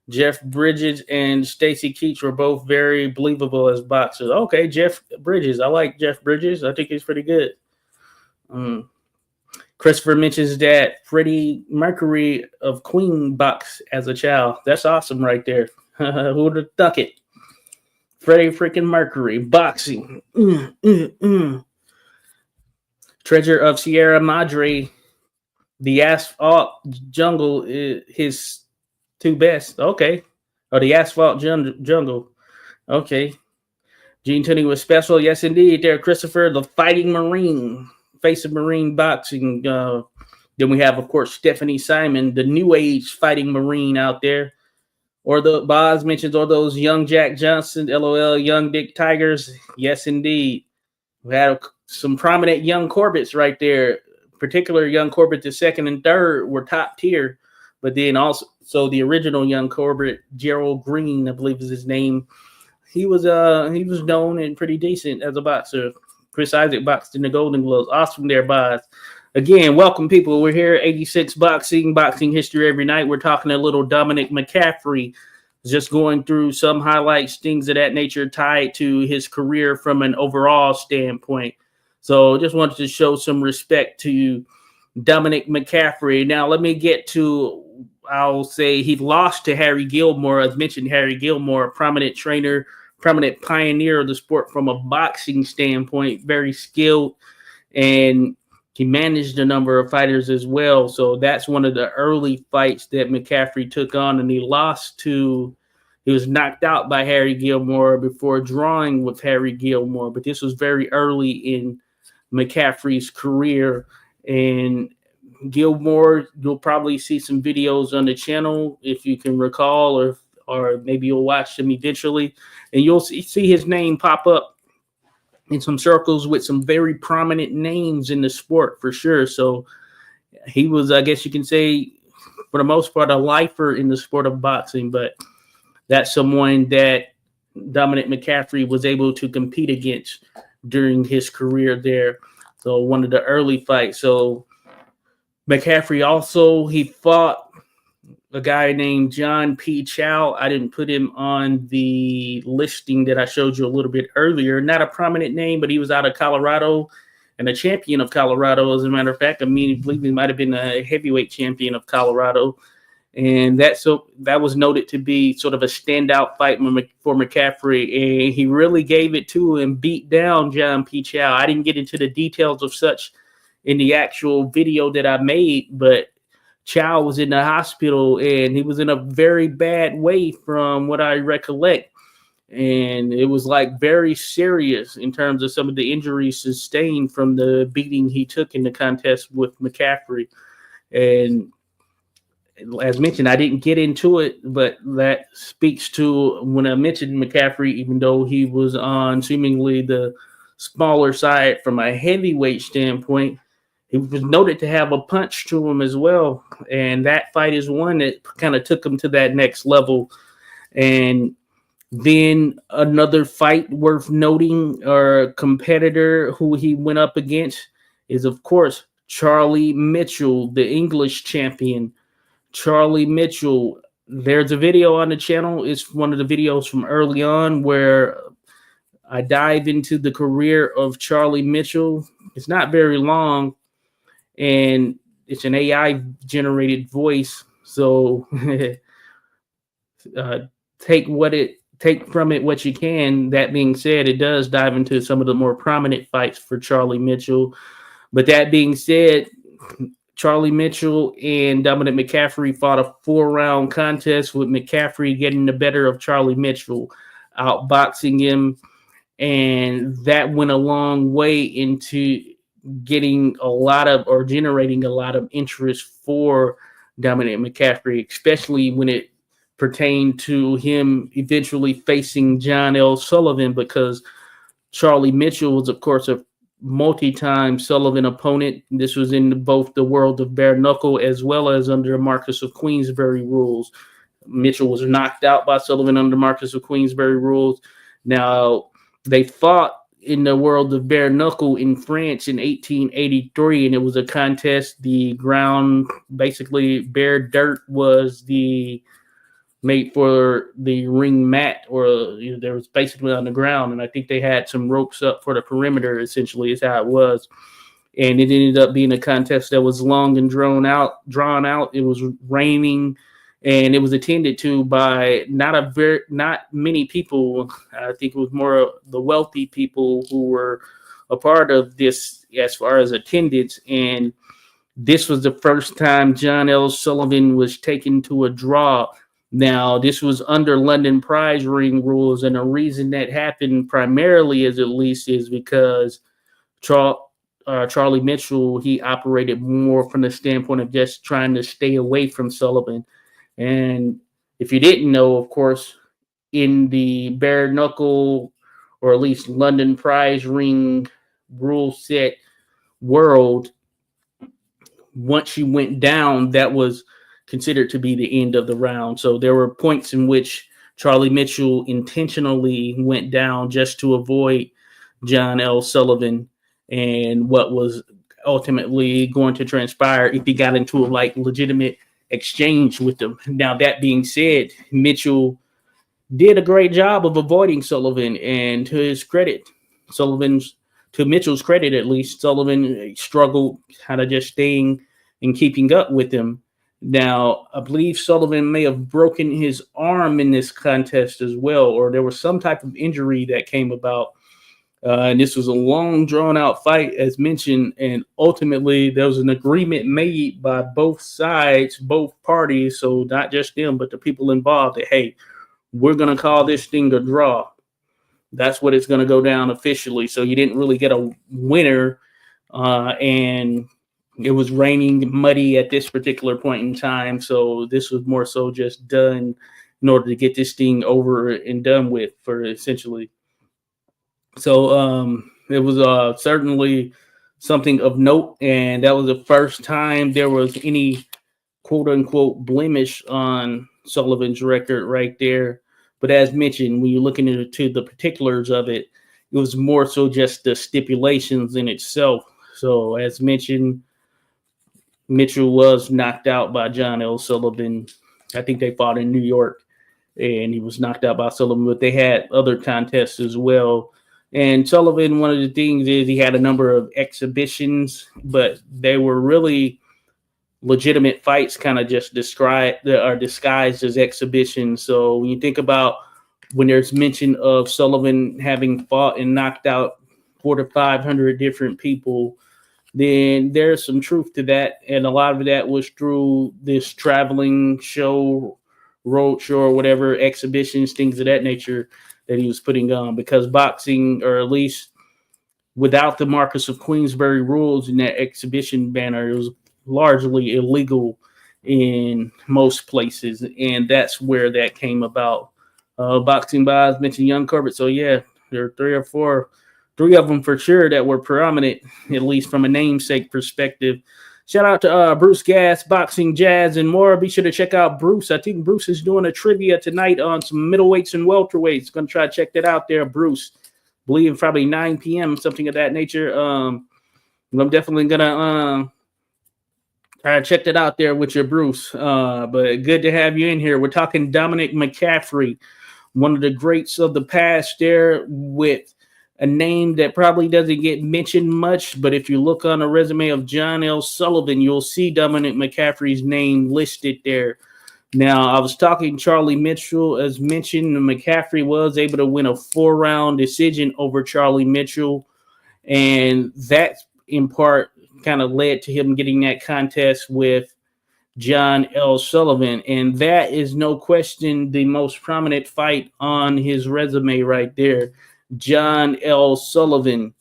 Jeff Bridges and Stacy Keach were both very believable as boxers. Okay, Jeff Bridges. I like Jeff Bridges. I think he's pretty good. Christopher mentions that Freddie Mercury of Queen boxed as a child. That's awesome right there. Who would have thunk it? Freddie freaking Mercury boxing. Treasure of Sierra Madre. The Asphalt Jungle is his two best. Okay. Or the Asphalt Jungle. Okay. Gene Tunney was special. Yes, indeed. There, Christopher, the Fighting Marine. Face of Marine boxing. Then we have, of course, Stephanie Simon, the new age Fighting Marine out there. Or the Boz mentions, or those young Jack Johnson, LOL, young Dick Tigers. Yes, indeed. We had some prominent young Corbett's right there. Particular young Corbett, the second and third, were top tier. But then also the original young Corbett, Gerald Green, I believe is his name. He was known and pretty decent as a boxer. Chris Isaac boxed in the Golden Gloves. Awesome there, Boz. Again, welcome, people. We're here, 86 Boxing History every night. We're talking a little Dominick McCaffrey, just going through some highlights, things of that nature tied to his career from an overall standpoint. So just wanted to show some respect to Dominick McCaffrey. Now, let me get to, I'll say he lost to Harry Gilmore. As mentioned, Harry Gilmore, a prominent trainer, prominent pioneer of the sport from a boxing standpoint, very skilled, and he managed a number of fighters as well. So that's one of the early fights that McCaffrey took on, and he was knocked out by Harry Gilmore before drawing with Harry Gilmore. But this was very early in McCaffrey's career. And Gilmore, you'll probably see some videos on the channel if you can recall, or maybe you'll watch them eventually, and you'll see his name pop up in some circles with some very prominent names in the sport for sure. So he was, I guess you can say, for the most part, a lifer in the sport of boxing, but that's someone that Dominick McCaffrey was able to compete against during his career there. So one of the early fights. So McCaffrey also, he fought a guy named John P. Chow. I didn't put him on the listing that I showed you a little bit earlier. Not a prominent name, but he was out of Colorado. and a champion of Colorado, as a matter of fact. I believe he might have been a heavyweight champion of Colorado. And that was noted to be sort of a standout fight for McCaffrey, and he really gave it to and beat down John P. Chow. I didn't get into the details of such in the actual video that I made, but Chow was in the hospital, and he was in a very bad way from what I recollect. And it was like very serious in terms of some of the injuries sustained from the beating he took in the contest with McCaffrey. And as mentioned, I didn't get into it, but that speaks to when I mentioned McCaffrey, even though he was on seemingly the smaller side from a heavyweight standpoint, he was noted to have a punch to him as well. And that fight is one that kind of took him to that next level. And then another fight worth noting, or competitor who he went up against, is, of course, Charlie Mitchell, the English champion. Charlie Mitchell, there's a video on the channel. It's one of the videos from early on where I dive into the career of Charlie Mitchell. It's not very long, and it's an AI generated voice. So take from it what you can. That being said, it does dive into some of the more prominent fights for Charlie Mitchell. But that being said, Charlie Mitchell and Dominick McCaffrey fought a 4-round contest, with McCaffrey getting the better of Charlie Mitchell, outboxing him. And that went a long way into generating a lot of interest for Dominick McCaffrey, especially when it pertained to him eventually facing John L. Sullivan, because Charlie Mitchell was, of course, a multi-time Sullivan opponent. This was in both the world of bare knuckle as well as under Marquess of Queensberry rules. Mitchell was knocked out by Sullivan under Marquess of Queensberry rules. Now, they fought in the world of bare knuckle in France in 1883, and it was a contest. The ground, basically bare dirt, was made for the ring mat, or there was basically on the ground, and I think they had some ropes up for the perimeter, essentially, is how it was. And it ended up being a contest that was long and drawn out. It was raining, and it was attended to by not many people. I think it was more the wealthy people who were a part of this as far as attendance. And this was the first time John L. Sullivan was taken to a draw. Now, this was under London prize ring rules, and the reason that happened primarily, at least, is because Charlie Mitchell, he operated more from the standpoint of just trying to stay away from Sullivan. And if you didn't know, of course, in the bare knuckle, or at least London prize ring rule set world, once you went down, that was considered to be the end of the round. So there were points in which Charlie Mitchell intentionally went down just to avoid John L. Sullivan, and what was ultimately going to transpire if he got into a legitimate exchange with them. Now, that being said, Mitchell did a great job of avoiding Sullivan, and to Mitchell's credit at least, Sullivan struggled kind of just staying and keeping up with him. Now, I believe Sullivan may have broken his arm in this contest as well, or there was some type of injury that came about. And this was a long, drawn-out fight, as mentioned, and ultimately there was an agreement made by both sides, both parties, so not just them, but the people involved, that, hey, we're going to call this thing a draw. That's what it's going to go down officially. So you didn't really get a winner, and it was raining, muddy at this particular point in time, so this was more so just done in order to get this thing over and done with, for essentially. So it was certainly something of note, and that was the first time there was any quote-unquote blemish on Sullivan's record right there. But as mentioned, when you're looking into the particulars of it, it was more so just the stipulations in itself. So as mentioned, Mitchell was knocked out by John L. Sullivan. I think they fought in New York, and he was knocked out by Sullivan, but they had other contests as well. And Sullivan, one of the things is he had a number of exhibitions, but they were really legitimate fights, kind of just described or disguised as exhibitions. So when you think about when there's mention of Sullivan having fought and knocked out 400 to 500 different people, then there's some truth to that. And a lot of that was through this traveling show, road show, or whatever, exhibitions, things of that nature that he was putting on. Because boxing, or at least without the Marcus of Queensberry rules in that exhibition banner, it was largely illegal in most places. And that's where that came about. Boxing buys mentioned Young Corbett. So, yeah, there are three of them for sure that were prominent, at least from a namesake perspective. Shout out to Bruce Gass, Boxing, Jazz, and more. Be sure to check out Bruce. I think Bruce is doing a trivia tonight on some middleweights and welterweights. Going to try to check that out there, Bruce. Believe probably 9 p.m., something of that nature. I'm definitely going to try to check that out there with you, Bruce. But good to have you in here. We're talking Dominick McCaffrey, one of the greats of the past there, with a name that probably doesn't get mentioned much, but if you look on the resume of John L. Sullivan, you'll see Dominick McCaffrey's name listed there. Now, I was talking Charlie Mitchell, as mentioned, McCaffrey was able to win a 4-round decision over Charlie Mitchell, and that in part kind of led to him getting that contest with John L. Sullivan, and that is no question the most prominent fight on his resume right there. John L. Sullivan.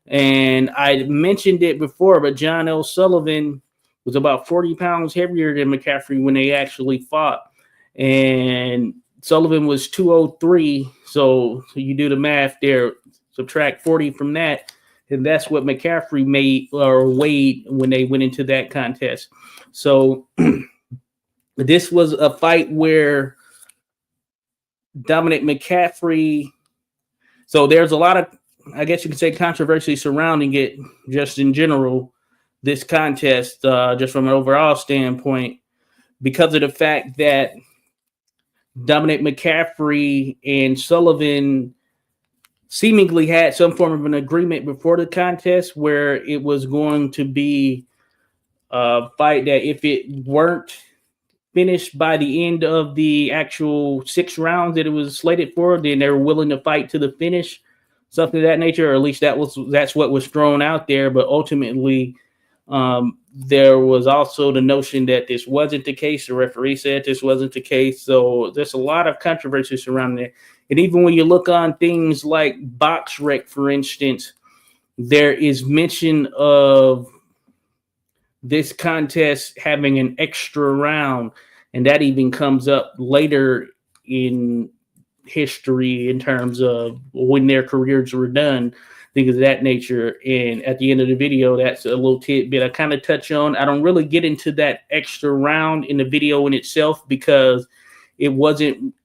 And I mentioned it before, but John L. Sullivan was about 40 pounds heavier than McCaffrey when they actually fought. And Sullivan was 203. So you do the math there, subtract 40 from that. And that's what McCaffrey made or weighed when they went into that contest. So this was a fight where Dominick McCaffrey. So there's a lot of, I guess you could say, controversy surrounding it just in general, this contest, just from an overall standpoint, because of the fact that Dominick McCaffrey and Sullivan seemingly had some form of an agreement before the contest where it was going to be a fight that if it weren't finished by the end of the actual 6 rounds that it was slated for, then they were willing to fight to the finish, something of that nature, or at least that's what was thrown out there. But ultimately, there was also the notion that this wasn't the case. The referee said this wasn't the case. So there's a lot of controversy surrounding it. And even when you look on things like BoxRec, for instance, there is mention of this contest having an extra round, and that even comes up later in history in terms of when their careers were done, things of that nature. And at the end of the video, that's a little tidbit I kind of touch on. I don't really get into that extra round in the video in itself because it wasn't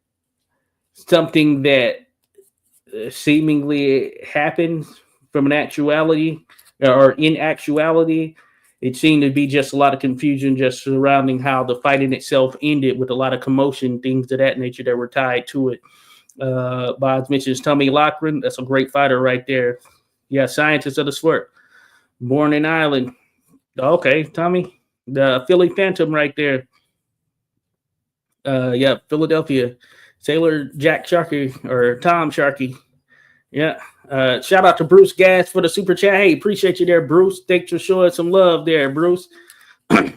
something that seemingly happened from an actuality or in actuality. It seemed to be just a lot of confusion just surrounding how the fight in itself ended, with a lot of commotion, things of that nature that were tied to it. Bob mentions Tommy Loughran. That's a great fighter right there. Yeah, scientist of the sport. Born in Ireland. Okay, Tommy. The Philly Phantom right there. Yeah, Philadelphia. Sailor Jack Sharkey or Tom Sharkey. Yeah. Shout out to Bruce Gass for the super chat. Hey, appreciate you there, Bruce. Thanks for showing some love there, Bruce.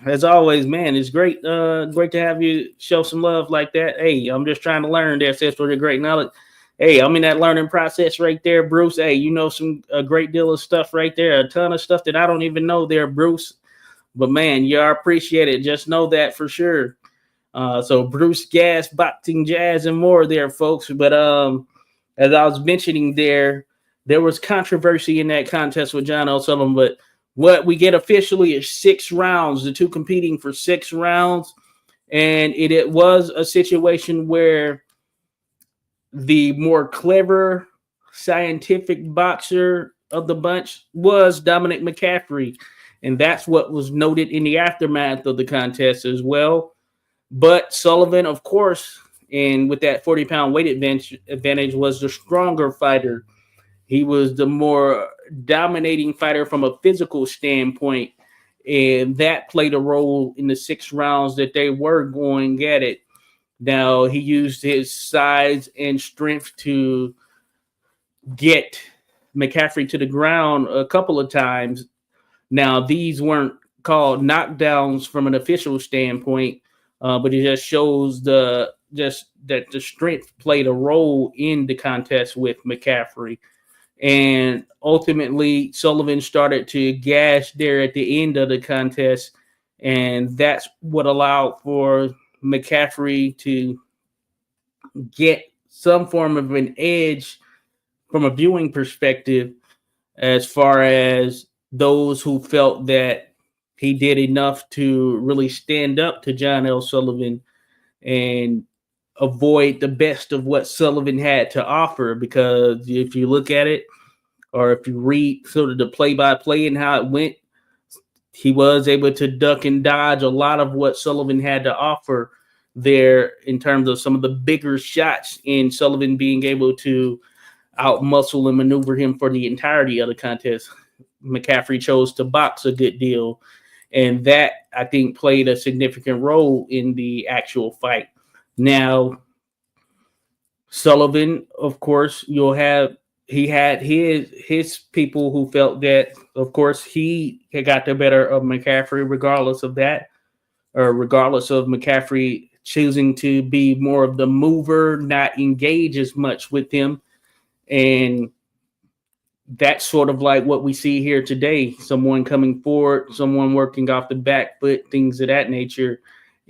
As always, man, it's great. Great to have you show some love like that. Hey, I'm just trying to learn there. Says for your great knowledge. Hey, I'm in that learning process right there, Bruce. Hey, you know a great deal of stuff right there. A ton of stuff that I don't even know there, Bruce. But man, you are appreciated. Just know that for sure. So Bruce Gass, Boxing, Jazz, and more there, folks. But as I was mentioning there was controversy in that contest with John L. Sullivan, but what we get officially is 6 rounds, the two competing for 6 rounds. And it was a situation where the more clever, scientific boxer of the bunch was Dominick McCaffrey. And that's what was noted in the aftermath of the contest as well. But Sullivan, of course, and with that 40-pound weight advantage, was the stronger fighter. He was the more dominating fighter from a physical standpoint, and that played a role in the 6 rounds that they were going at it. Now, he used his size and strength to get McCaffrey to the ground a couple of times. Now, these weren't called knockdowns from an official standpoint, but it just shows that the strength played a role in the contest with McCaffrey. And ultimately, Sullivan started to gash there at the end of the contest, and that's what allowed for McCaffrey to get some form of an edge from a viewing perspective, as far as those who felt that he did enough to really stand up to John L. Sullivan and avoid the best of what Sullivan had to offer. Because if you look at it, or if you read sort of the play-by-play and how it went, he was able to duck and dodge a lot of what Sullivan had to offer there in terms of some of the bigger shots, in Sullivan being able to outmuscle and maneuver him for the entirety of the contest. McCaffrey chose to box a good deal, and that, I think, played a significant role in the actual fight. Now, Sullivan, of course, he had his people who felt that, of course, he had got the better of McCaffrey regardless of that, or regardless of McCaffrey choosing to be more of the mover, not engage as much with him. And that's sort of like what we see here today. Someone coming forward, someone working off the back foot, things of that nature.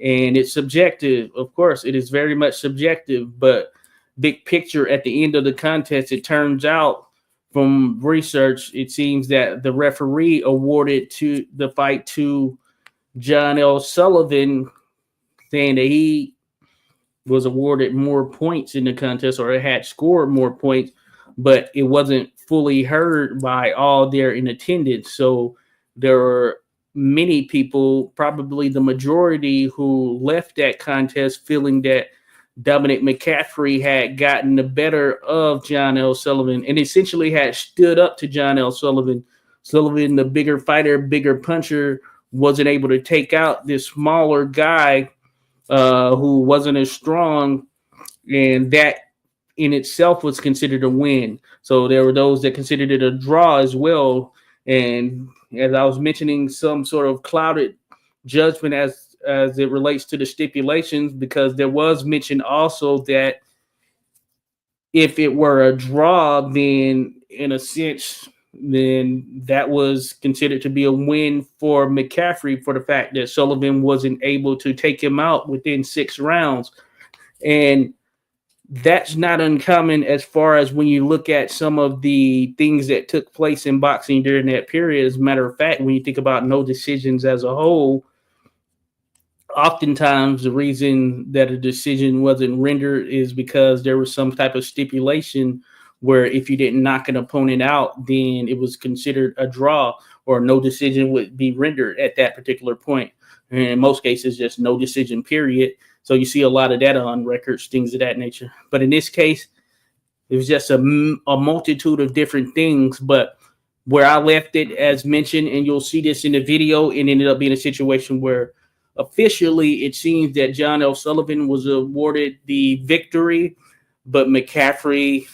And it's subjective. Of course, it is very much subjective, but big picture at the end of the contest, it turns out from research, it seems that the referee awarded to the fight to John L. Sullivan, saying that he was awarded more points in the contest, or had scored more points, but it wasn't fully heard by all there in attendance. So there were many people, probably the majority, who left that contest feeling that Dominick McCaffrey had gotten the better of John L. Sullivan and essentially had stood up to John L. Sullivan. Sullivan, the bigger fighter, bigger puncher, wasn't able to take out this smaller guy who wasn't as strong, and that in itself was considered a win. So there were those that considered it a draw as well. And as I was mentioning, some sort of clouded judgment as it relates to the stipulations, because there was mention also that if it were a draw, then in a sense, then that was considered to be a win for McCaffrey, for the fact that Sullivan wasn't able to take him out within 6 rounds. And that's not uncommon, as far as when you look at some of the things that took place in boxing during that period. As a matter of fact, when you think about no decisions as a whole, oftentimes the reason that a decision wasn't rendered is because there was some type of stipulation where if you didn't knock an opponent out, then it was considered a draw, or no decision would be rendered at that particular point. And in most cases, just no decision, period. So you see a lot of that on records, things of that nature. But in this case, it was just a multitude of different things. But where I left it, as mentioned, and you'll see this in the video, it ended up being a situation where officially it seems that John L. Sullivan was awarded the victory, but McCaffrey,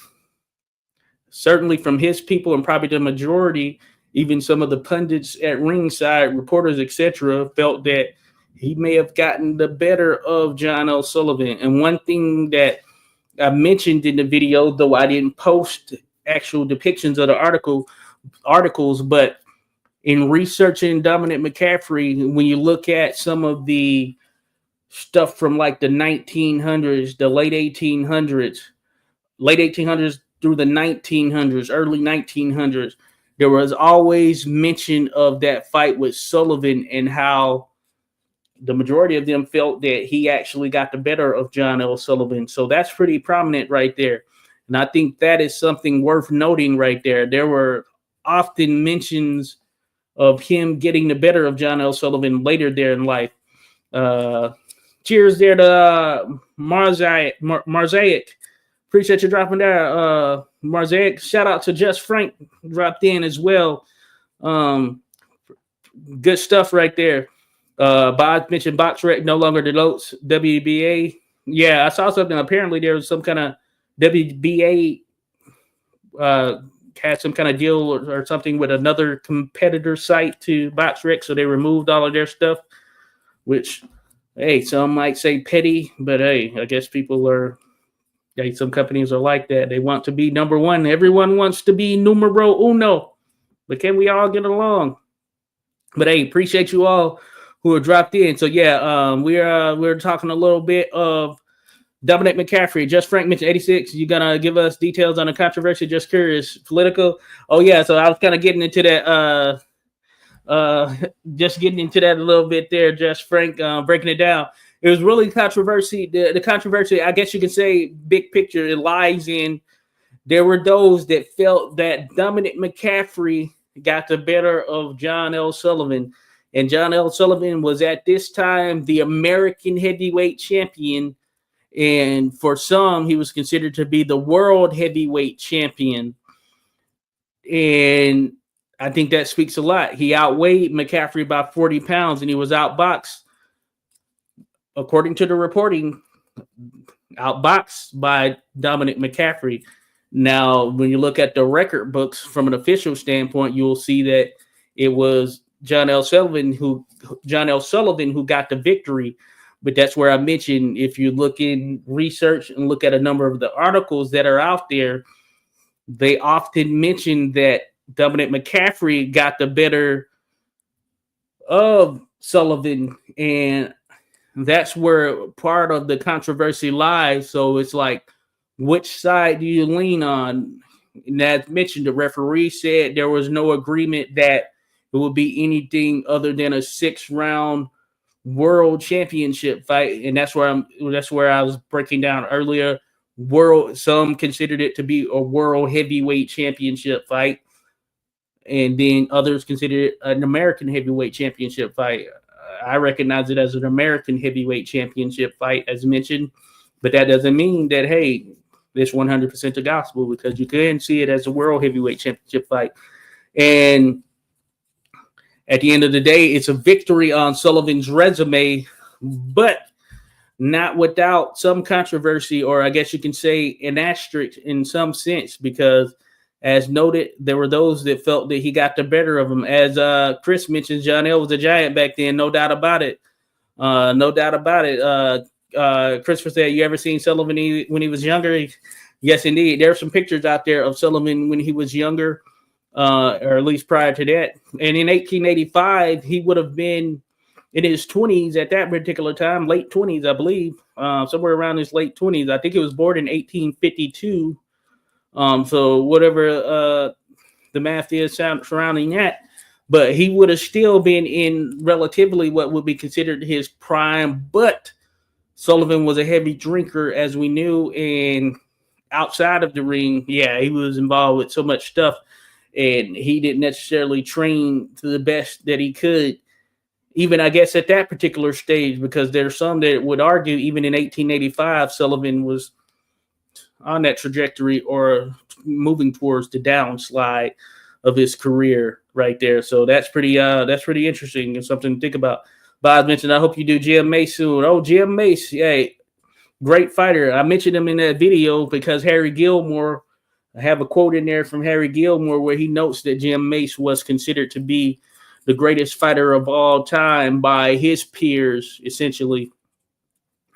certainly from his people and probably the majority, even some of the pundits at ringside, reporters, etc., felt that he may have gotten the better of John L. Sullivan. And one thing that I mentioned in the video, though I didn't post actual depictions of the articles, but in researching Dominick McCaffrey, when you look at some of the stuff from like the 1900s, the late 1800s through the 1900s, early 1900s, there was always mention of that fight with Sullivan and how the majority of them felt that he actually got the better of John L. Sullivan. So that's pretty prominent right there. And I think that is something worth noting right there. There were often mentions of him getting the better of John L. Sullivan later there in life. Cheers there to Marzaic. Appreciate you dropping there. Marzek, shout out to Just Frank dropped in as well. Good stuff right there. Bob mentioned BoxRec no longer denotes WBA. Yeah, I saw something. Apparently, there was some kind of WBA had some kind of deal or something with another competitor site to BoxRec, so they removed all of their stuff. Which, hey, some might say petty, but hey, I guess people are. Hey, some companies are like that. They want to be number one. Everyone wants to be numero uno, but can we all get along? But hey, appreciate you all who are dropped in. So yeah, we're talking a little bit of Dominick McCaffrey. Just Frank mentioned 86. You gonna give us details on the controversy? Just curious. Political. Oh yeah. So I was kind of getting into that. Just getting into that a little bit there. Just Frank breaking it down. It was really controversy. The controversy, I guess you could say, big picture, it lies in there were those that felt that Dominick McCaffrey got the better of John L. Sullivan. And John L. Sullivan was at this time the American heavyweight champion. And for some, he was considered to be the world heavyweight champion. And I think that speaks a lot. He outweighed McCaffrey by 40 pounds, and he was outboxed, according to the reporting, outboxed by Dominick McCaffrey. Now, when you look at the record books from an official standpoint, you'll see that it was John L. Sullivan who got the victory. But that's where I mentioned, if you look in research and look at a number of the articles that are out there, they often mention that Dominick McCaffrey got the better of Sullivan, and that's where part of the controversy lies. So it's like, which side do you lean on? And as mentioned, the referee said there was no agreement that it would be anything other than a 6-round world championship fight, and that's where I was breaking down earlier. Some considered it to be a world heavyweight championship fight, and then others considered it an American heavyweight championship fight. I recognize it as an American heavyweight championship fight, as mentioned, but that doesn't mean that, hey, it's 100% the gospel, because you can see it as a world heavyweight championship fight. And at the end of the day, it's a victory on Sullivan's resume, but not without some controversy, or I guess you can say an asterisk in some sense, because as noted, there were those that felt that he got the better of him. As Chris mentioned, John L. was a giant back then, no doubt about it. Christopher said, you ever seen Sullivan when he was younger? Yes, indeed. There are some pictures out there of Sullivan when he was younger, or at least prior to that. And in 1885, he would have been in his 20s at that particular time, late 20s, I believe, somewhere around his late 20s. I think he was born in 1852. So whatever the math is surrounding that, but he would have still been in relatively what would be considered his prime. But Sullivan was a heavy drinker, as we knew, and outside of the ring, yeah, he was involved with so much stuff, and he didn't necessarily train to the best that he could, even, I guess, at that particular stage, because there's some that would argue even in 1885, Sullivan was on that trajectory or moving towards the downslide of his career right there. So that's pretty interesting and something to think about. Bob mentioned, I hope you do Jim Mace soon. Oh, Jim Mace, yeah, great fighter. I mentioned him in that video because Harry Gilmore, I have a quote in there from Harry Gilmore where he notes that Jim Mace was considered to be the greatest fighter of all time by his peers, essentially.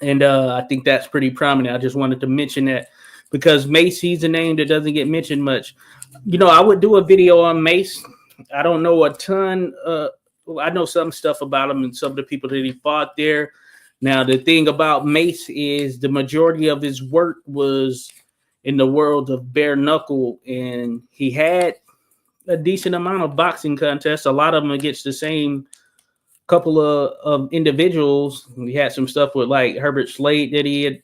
And I think that's pretty prominent. I just wanted to mention that, because Mace, he's a name that doesn't get mentioned much. You know, I would do a video on Mace. I don't know a ton. I know some stuff about him and some of the people that he fought there. Now, the thing about Mace is the majority of his work was in the world of bare knuckle, and he had a decent amount of boxing contests, a lot of them against the same couple of individuals. We had some stuff with like Herbert Slade that he had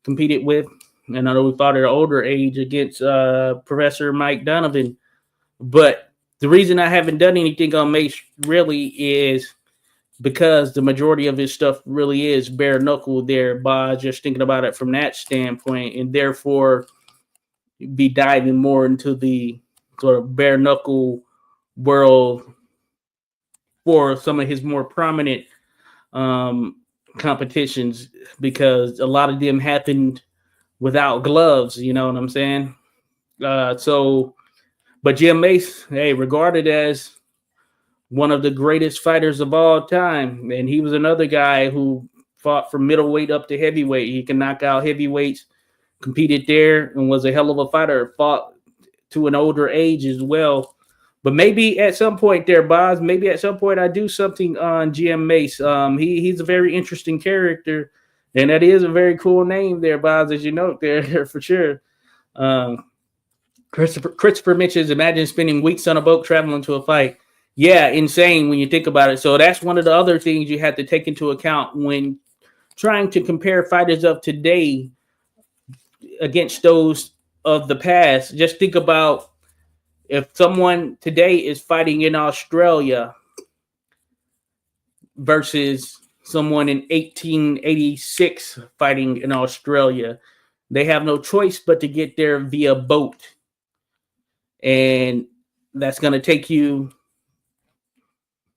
competed with. And I know we fought at an older age against Professor Mike Donovan. But the reason I haven't done anything on Mace really is because the majority of his stuff really is bare knuckle there by just thinking about it from that standpoint, and therefore be diving more into the sort of bare knuckle world for some of his more prominent um, competitions, because a lot of them happened without gloves. You know what I'm saying? But Jim Mace, hey, regarded as one of the greatest fighters of all time, and he was another guy who fought from middleweight up to heavyweight. He can knock out heavyweights, competed there, and was a hell of a fighter. Fought to an older age as well. But maybe at some point there, Boz, maybe at some point I do something on GM Mace. He's a very interesting character, and that is a very cool name there, Boz, as you note there for sure. Um, Christopher mentions, imagine spending weeks on a boat traveling to a fight. Yeah, insane when you think about it. So that's one of the other things you have to take into account when trying to compare fighters of today against those of the past. Just think about if someone today is fighting in Australia versus someone in 1886 fighting in Australia, they have no choice but to get there via boat. And that's going to take you,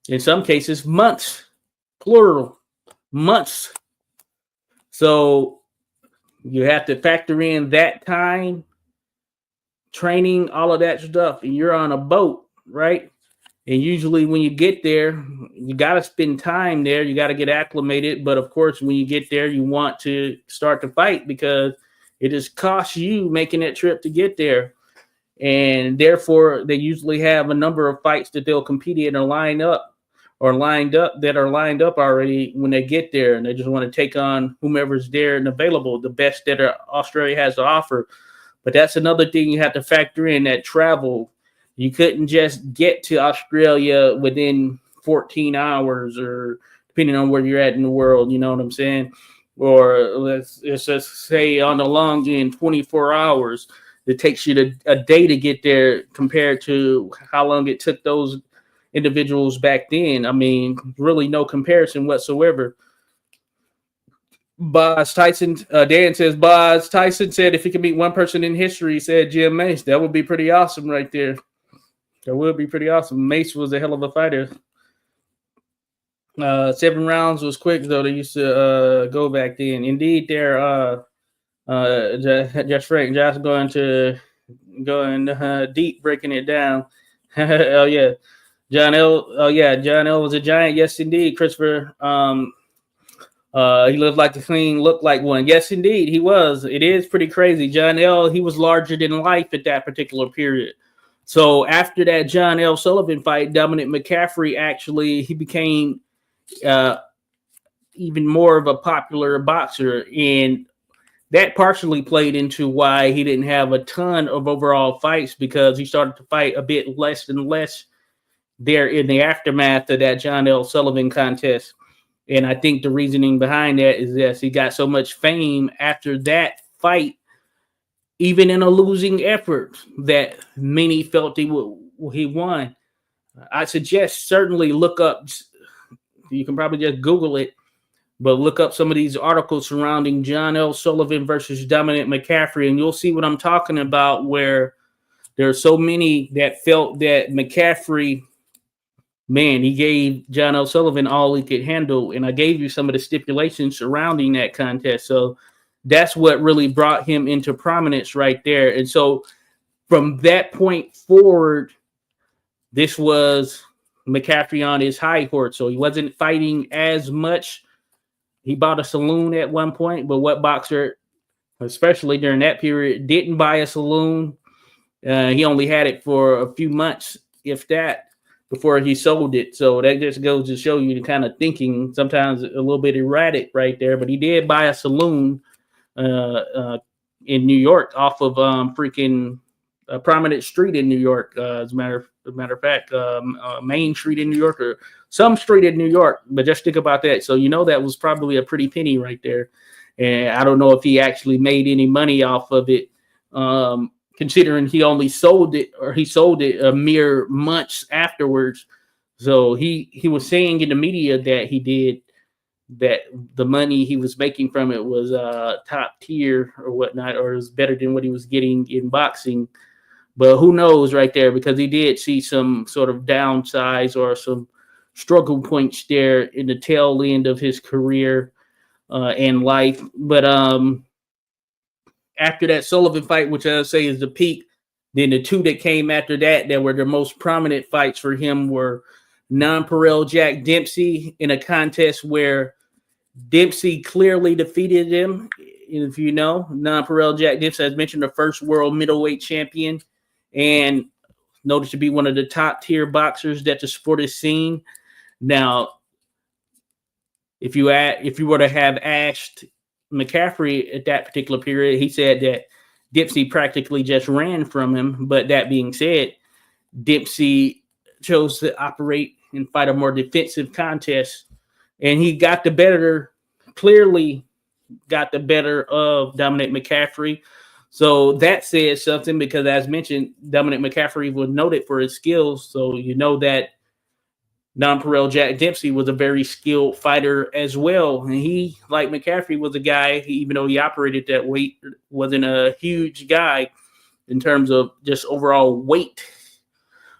in some cases, months, plural, months. So you have to factor in that time, training, all of that stuff, and you're on a boat, right? And usually when you get there, you got to spend time there. You got to get acclimated. But of course, when you get there, you want to start to fight because it just costs you making that trip to get there. And therefore, they usually have a number of fights that they'll compete in or lined up already when they get there. And they just want to take on whomever's there and available, the best that Australia has to offer. But that's another thing you have to factor in, that travel. You couldn't just get to Australia within 14 hours or depending on where you're at in the world, you know what I'm saying? Or let's just say on the long end, 24 hours. It takes you a day to get there compared to how long it took those individuals back then. I mean, really no comparison whatsoever. Boz Tyson, Dan says, Boz Tyson said if he could meet one person in history, he said Jim Mace. That would be pretty awesome right there. That would be pretty awesome. Mace was a hell of a fighter. 7 rounds was quick, though. They used to go back then. Indeed, there. Just Frank, Josh going deep, breaking it down. Oh yeah, John L. Oh yeah, John L. was a giant. Yes, indeed, Christopher. He lived like a queen, looked like one. Yes, indeed, he was. It is pretty crazy. John L. He was larger than life at that particular period. So after that John L. Sullivan fight, Dominick McCaffrey he became even more of a popular boxer, and that partially played into why he didn't have a ton of overall fights, because he started to fight a bit less and less there in the aftermath of that John L. Sullivan contest. And I think the reasoning behind that is that he got so much fame after that fight, even in a losing effort, that many felt he won. I suggest certainly look up, you can probably just Google it, but look up some of these articles surrounding John L. Sullivan versus Dominick McCaffrey, and you'll see what I'm talking about, where there are so many that felt that McCaffrey, man, he gave John L. Sullivan all he could handle, and I gave you some of the stipulations surrounding that contest. So that's what really brought him into prominence right there. And so from that point forward, this was McCaffrey on his high horse. So he wasn't fighting as much. He bought a saloon at one point, but what boxer, especially during that period, didn't buy a saloon? He only had it for a few months, if that, before he sold it. So that just goes to show you the kind of thinking, sometimes a little bit erratic right there. But he did buy a saloon in New York off of freaking a prominent street in New York, as a matter of fact, Main Street in New York, or some street in New York. But just think about that. So that was probably a pretty penny right there. And I don't know if he actually made any money off of it, considering he only sold it, or he sold it a mere months afterwards. So he was saying in the media that he did that the money he was making from it was top tier or whatnot, or it was better than what he was getting in boxing. But who knows right there, because he did see some sort of downsides or some struggle points there in the tail end of his career and life. But after that Sullivan fight, which I say is the peak, then the two that came after that that were the most prominent fights for him were Nonpareil Jack Dempsey in a contest where Dempsey clearly defeated him. If you know, Nonpareil Jack Dempsey, as mentioned, the first world middleweight champion and noticed to be one of the top tier boxers that the sport has seen. Now, if you were to have asked McCaffrey at that particular period, he said that Dempsey practically just ran from him. But that being said, Dempsey chose to operate and fight a more defensive contest, and he clearly got the better of Dominick McCaffrey. So that says something because, as mentioned, Dominick McCaffrey was noted for his skills. So you know that Nonpareil Jack Dempsey was a very skilled fighter as well. And he, like McCaffrey, was a guy, even though he operated that weight, wasn't a huge guy in terms of just overall weight.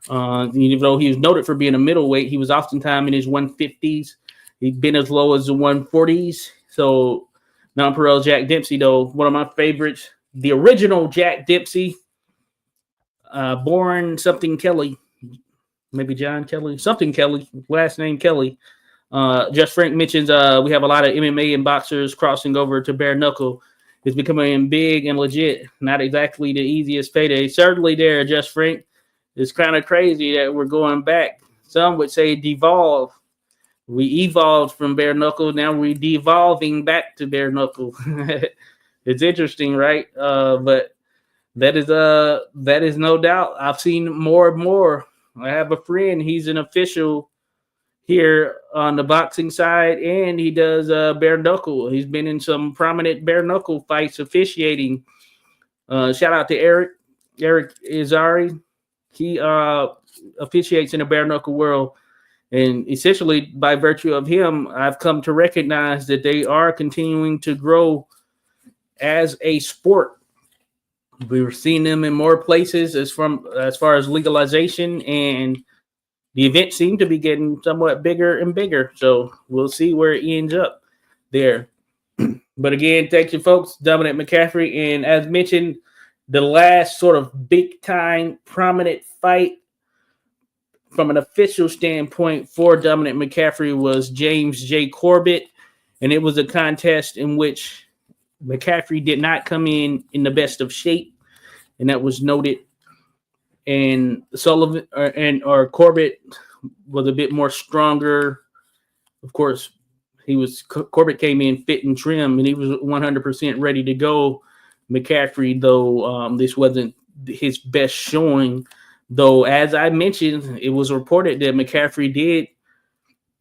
Even though he was noted for being a middleweight, he was oftentimes in his 150s. He'd been as low as the 140s. So Nonpareil Jack Dempsey, though, one of my favorites, the original Jack Dempsey, born something Kelly, maybe John Kelly, something Kelly, last name Kelly. Just Frank mentions we have a lot of MMA and boxers crossing over to bare knuckle. It's becoming big and legit. Not exactly the easiest payday. Certainly there, Just Frank. It's kind of crazy that we're going back. Some would say devolve. We evolved from bare knuckle. Now we're devolving back to bare knuckle. It's interesting, right? But that is no doubt. I've seen more and more. I have a friend. He's an official here on the boxing side, and he does bare knuckle. He's been in some prominent bare knuckle fights officiating. Shout out to Eric Izari. He officiates in the bare knuckle world. And essentially, by virtue of him, I've come to recognize that they are continuing to grow as a sport. We're seeing them in more places as far as legalization, and the event seemed to be getting somewhat bigger and bigger. So we'll see where it ends up there. But again, thank you, folks. Dominick McCaffrey. And as mentioned, the last sort of big time prominent fight from an official standpoint for Dominick McCaffrey was James J. Corbett. And it was a contest in which McCaffrey did not come in the best of shape. And that was noted. And Sullivan or Corbett was a bit more stronger. Of course, Corbett came in fit and trim, and he was 100% ready to go. McCaffrey, though, this wasn't his best showing. Though, as I mentioned, it was reported that McCaffrey did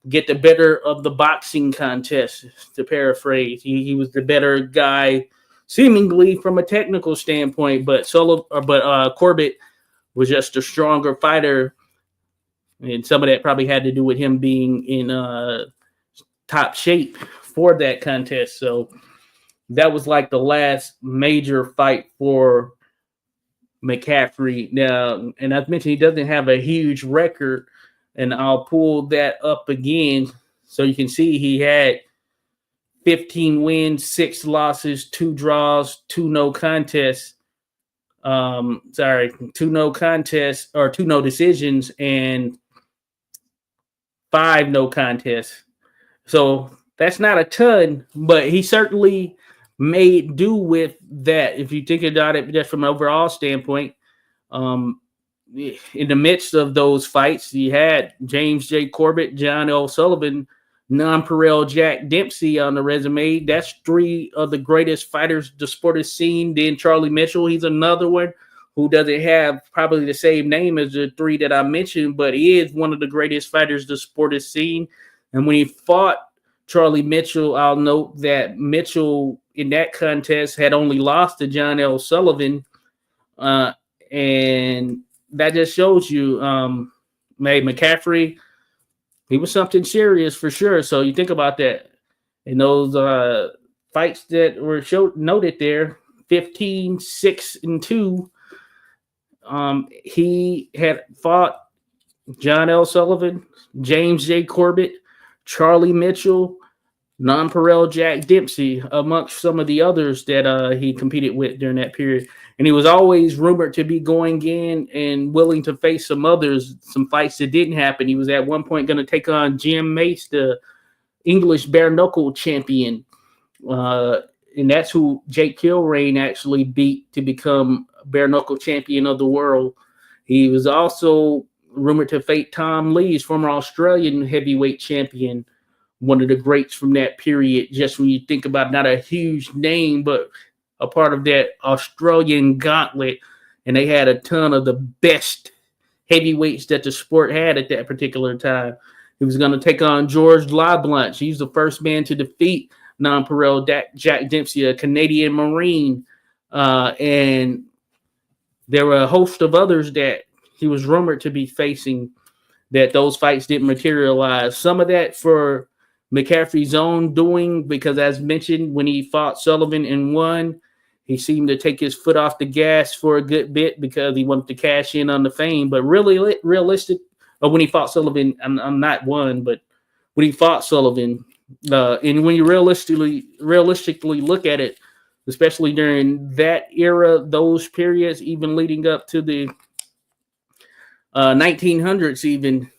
get the better of the boxing contest, to paraphrase. He was the better guy, seemingly from a technical standpoint, but Corbett was just a stronger fighter, and some of that probably had to do with him being in top shape for that contest. So that was like the last major fight for McCaffrey. Now, and I've mentioned he doesn't have a huge record, and I'll pull that up again so you can see he had 15 wins, 6 losses, 2 draws, 2 no contests. 2 no contests or 2 no decisions and 5 no contests. So that's not a ton, but he certainly made do with that. If you think about it just from an overall standpoint, in the midst of those fights, you had James J. Corbett, John L. Sullivan, Nonpareil Jack Dempsey on the resume. That's 3 of the greatest fighters the sport has seen. Then Charlie Mitchell, he's another one who doesn't have probably the same name as the 3 that I mentioned, but he is one of the greatest fighters the sport has seen. And when he fought Charlie Mitchell, I'll note that Mitchell in that contest had only lost to John L. Sullivan. And that just shows you, McCaffrey He was something serious for sure. So you think about that. And those fights that were noted there, 15, 6, and 2. He had fought John L. Sullivan, James J. Corbett, Charlie Mitchell, Nonpareil Jack Dempsey, amongst some of the others that he competed with during that period. And he was always rumored to be going in and willing to face some others, some fights that didn't happen. He was at one point going to take on Jim Mace, the English bare knuckle champion. And that's who Jake Kilrain actually beat to become bare knuckle champion of the world. He was also rumored to face Tom Lee's former Australian heavyweight champion, one of the greats from that period. Just when you think about not a huge name, but a part of that Australian gauntlet. And they had a ton of the best heavyweights that the sport had at that particular time. He was going to take on George LeBlanc. He's the first man to defeat Nonpareil Jack Dempsey, a Canadian Marine. And there were a host of others that he was rumored to be facing that those fights didn't materialize. Some of that for McCaffrey's own doing, because as mentioned, when he fought Sullivan and won, he seemed to take his foot off the gas for a good bit because he wanted to cash in on the fame. But really realistic, when he fought Sullivan, I'm not one, but when he fought Sullivan, and when you realistically look at it, especially during that era, those periods, even leading up to the 1900s, even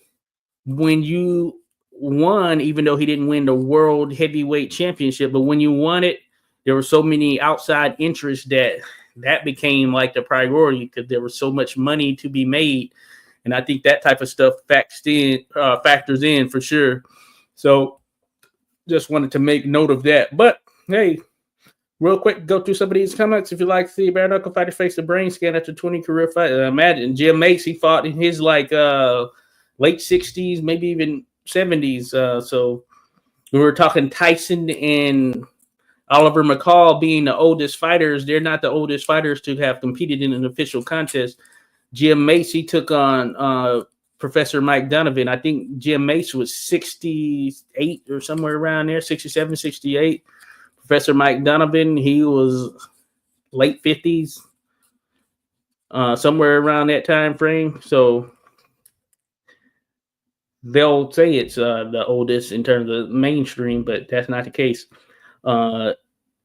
when you won, even though he didn't win the world heavyweight championship, but when you won it, there were so many outside interests that became like the priority because there was so much money to be made. And I think that type of stuff factors in for sure. So just wanted to make note of that. But hey, real quick, go through some of these comments. If you like to see bare knuckle fighter face the brain scan after 20 career fights, imagine Jim Mace, he fought in his late 60s, maybe even 70s. So we were talking Tyson and Oliver McCall being the oldest fighters. They're not the oldest fighters to have competed in an official contest. Jim Mace, he took on Professor Mike Donovan. I think Jim Mace was 68 or somewhere around there, 67, 68. Professor Mike Donovan, he was late 50s, somewhere around that time frame. So they'll say it's the oldest in terms of mainstream, but that's not the case.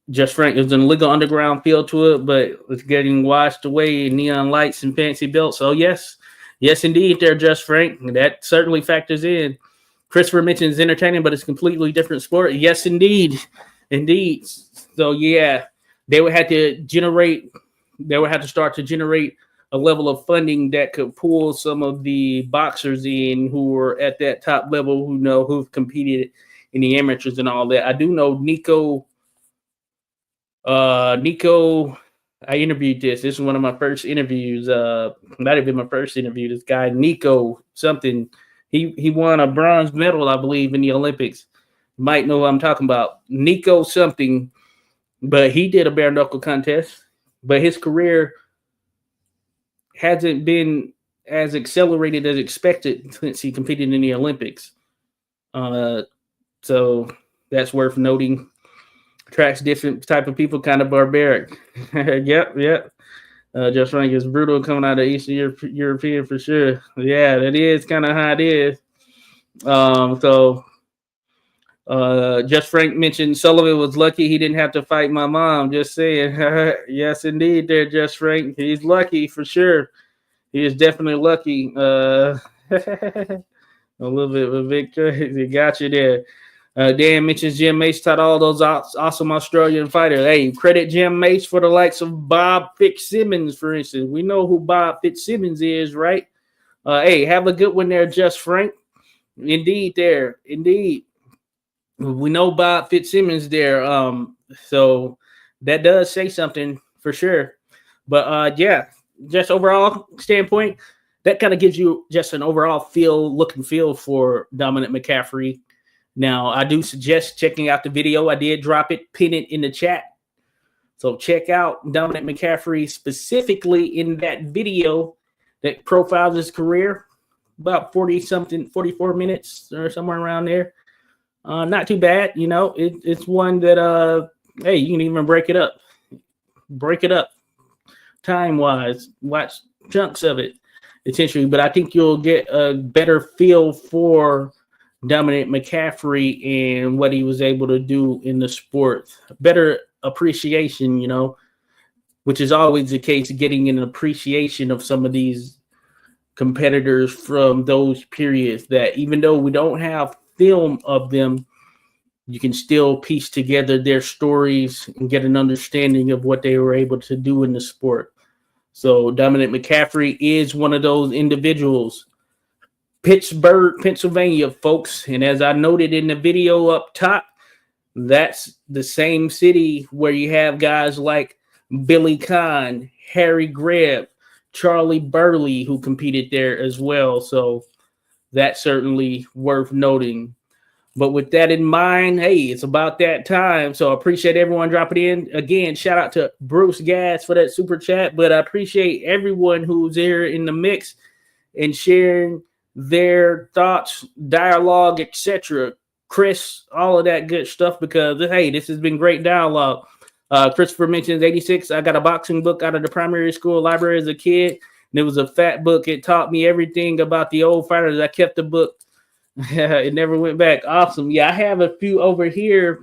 Just Frank, there's an illegal underground feel to it, but it's getting washed away in neon lights and fancy belts. So yes, indeed, there, Just Frank. That certainly factors in. Christopher mentions entertaining, but it's a completely different sport. Yes, indeed. So yeah, they would have to start to generate a level of funding that could pull some of the boxers in who were at that top level, who've competed in the amateurs and all that. I do know Nico, I interviewed this. This is one of my first interviews. Not even my first interview. This guy, Nico something. He won a bronze medal, I believe, in the Olympics. You might know what I'm talking about. Nico something, but he did a bare knuckle contest, but his career hasn't been as accelerated as expected since he competed in the Olympics. So that's worth noting. Attracts different type of people, kind of barbaric. Yep. Just Frank is brutal coming out of Eastern European for sure. Yeah, that is kind of how it is. Just Frank mentioned Sullivan was lucky he didn't have to fight my mom. Just saying. Yes, indeed, there, Just Frank. He's lucky for sure. He is definitely lucky. A little bit of a victory. He got you there. Dan mentions Jim Mace taught all those awesome Australian fighters. Hey, credit Jim Mace for the likes of Bob Fitzsimmons, for instance. We know who Bob Fitzsimmons is, right? Hey, have a good one there, Just Frank. Indeed, there. Indeed. We know Bob Fitzsimmons there. So that does say something for sure. But yeah, just overall standpoint, that kind of gives you just an overall look and feel for Dominick McCaffrey. Now, I do suggest checking out the video. I did drop it, pin it in the chat. So check out Dominick McCaffrey specifically in that video that profiles his career. about 40 something, 44 minutes or somewhere around there. Not too bad, you know. It's one that hey, you can even break it up time wise, watch chunks of it essentially. But I think you'll get a better feel for Dominick McCaffrey and what he was able to do in the sport. Better appreciation, you know, which is always the case, getting an appreciation of some of these competitors from those periods that even though we don't have film of them, you can still piece together their stories and get an understanding of what they were able to do in the sport. So Dominick McCaffrey is one of those individuals. Pittsburgh, Pennsylvania, folks. And as I noted in the video up top, that's the same city where you have guys like Billy Conn, Harry Greb, Charlie Burley, who competed there as well. So that's certainly worth noting. But with that in mind, hey, it's about that time. So I appreciate everyone dropping in. Again, shout out to Bruce Gas for that super chat. But I appreciate everyone who's here in the mix and sharing their thoughts, dialogue, etc. Chris, all of that good stuff, because, hey, this has been great dialogue. Christopher mentions 86. I got a boxing book out of the primary school library as a kid. And it was a fat book. It taught me everything about the old fighters. I kept the book. It never went back. Awesome. Yeah, I have a few over here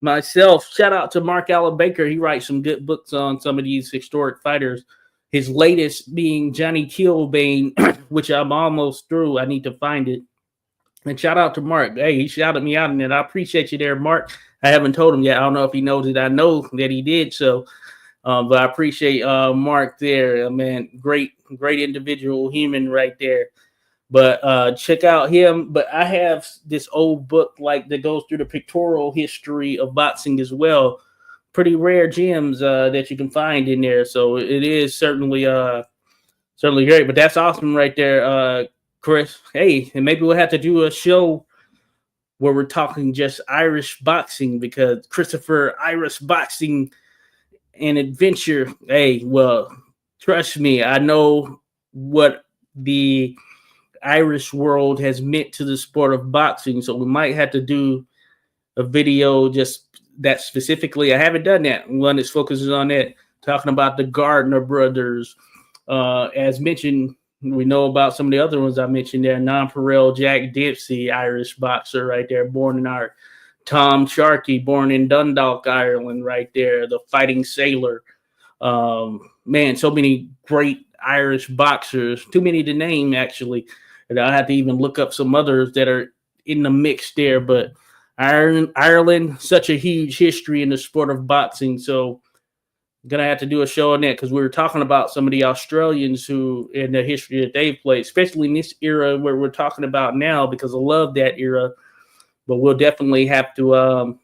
myself. Shout out to Mark Allen Baker. He writes some good books on some of these historic fighters. His latest being Johnny Kilbane, which I'm almost through. I need to find it. And shout out to Mark. Hey, he shouted me out in it. I appreciate you there, Mark. I haven't told him yet. I don't know if he knows it. I know that he did. So, but I appreciate Mark there. Man, great individual, human right there. But check out him. But I have this old book like that goes through the pictorial history of boxing as well. Pretty rare gems that you can find in there. So it is certainly great. But that's awesome right there, Chris. Hey, and maybe we'll have to do a show where we're talking just Irish boxing, because Christopher, Irish boxing and adventure. Hey, well, trust me, I know what the Irish world has meant to the sport of boxing. So we might have to do a video just that specifically. I haven't done that. One that focuses on that, talking about the Gardner brothers. As mentioned, we know about some of the other ones I mentioned there. Nonpareil Jack Dempsey, Irish boxer right there, born in Ireland. Tom Sharkey, born in Dundalk, Ireland, right there. The Fighting Sailor. Man, so many great Irish boxers. Too many to name, actually. And I have to even look up some others that are in the mix there. But Ireland, such a huge history in the sport of boxing. So I'm going to have to do a show on that, because we were talking about some of the Australians who, in the history that they've played, especially in this era where we're talking about now, because I love that era. But we'll definitely have to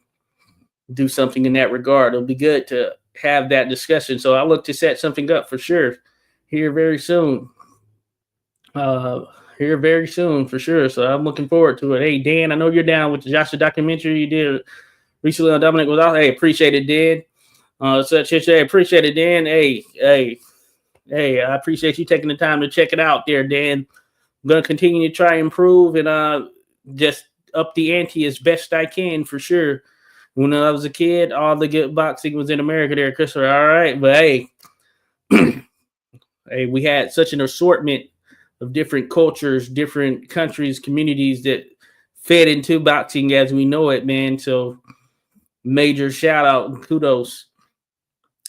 do something in that regard. It'll be good to have that discussion. So I look to set something up for sure here very soon. For sure. So I'm looking forward to it. Hey, Dan, I know you're down with the Joshua documentary you did recently on Dominic was out. Hey, appreciate it, Dan. Appreciate it, Dan. Hey, I appreciate you taking the time to check it out there, Dan. I'm going to continue to try and improve and just up the ante as best I can, for sure. When I was a kid, all the good boxing was in America there, Christopher. All right. But hey, hey, we had such an assortment of different cultures, different countries, communities that fed into boxing as we know it, man. So major shout out and kudos.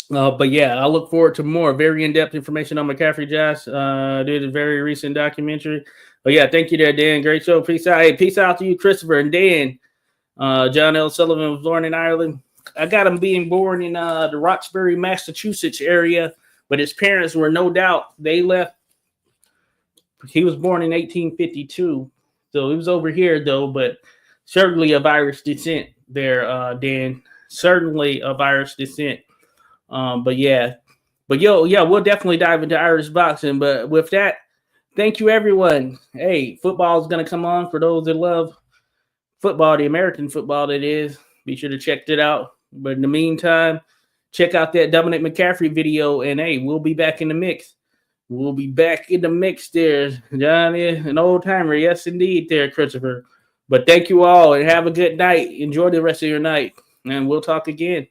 But yeah, I look forward to more very in-depth information on McCaffrey. Josh did a very recent documentary. But yeah, thank you there, Dan. Great show. Peace out. Hey, peace out to you, Christopher and Dan. John L. Sullivan was born in Ireland. I got him being born in the Roxbury, Massachusetts area, but his parents were no doubt, they left. He was born in 1852, so he was over here though, but certainly of Irish descent there, Dan. Certainly of Irish descent. But we'll definitely dive into Irish boxing. But with that, thank you, everyone. Hey, football is going to come on for those that love football, the American football that is. Be sure to check it out. But in the meantime, check out that Dominick McCaffrey video, and hey, we'll be back in the mix. We'll be back in the mix there, Johnny, an old timer. Yes, indeed, there, Christopher. But thank you all and have a good night. Enjoy the rest of your night, and we'll talk again.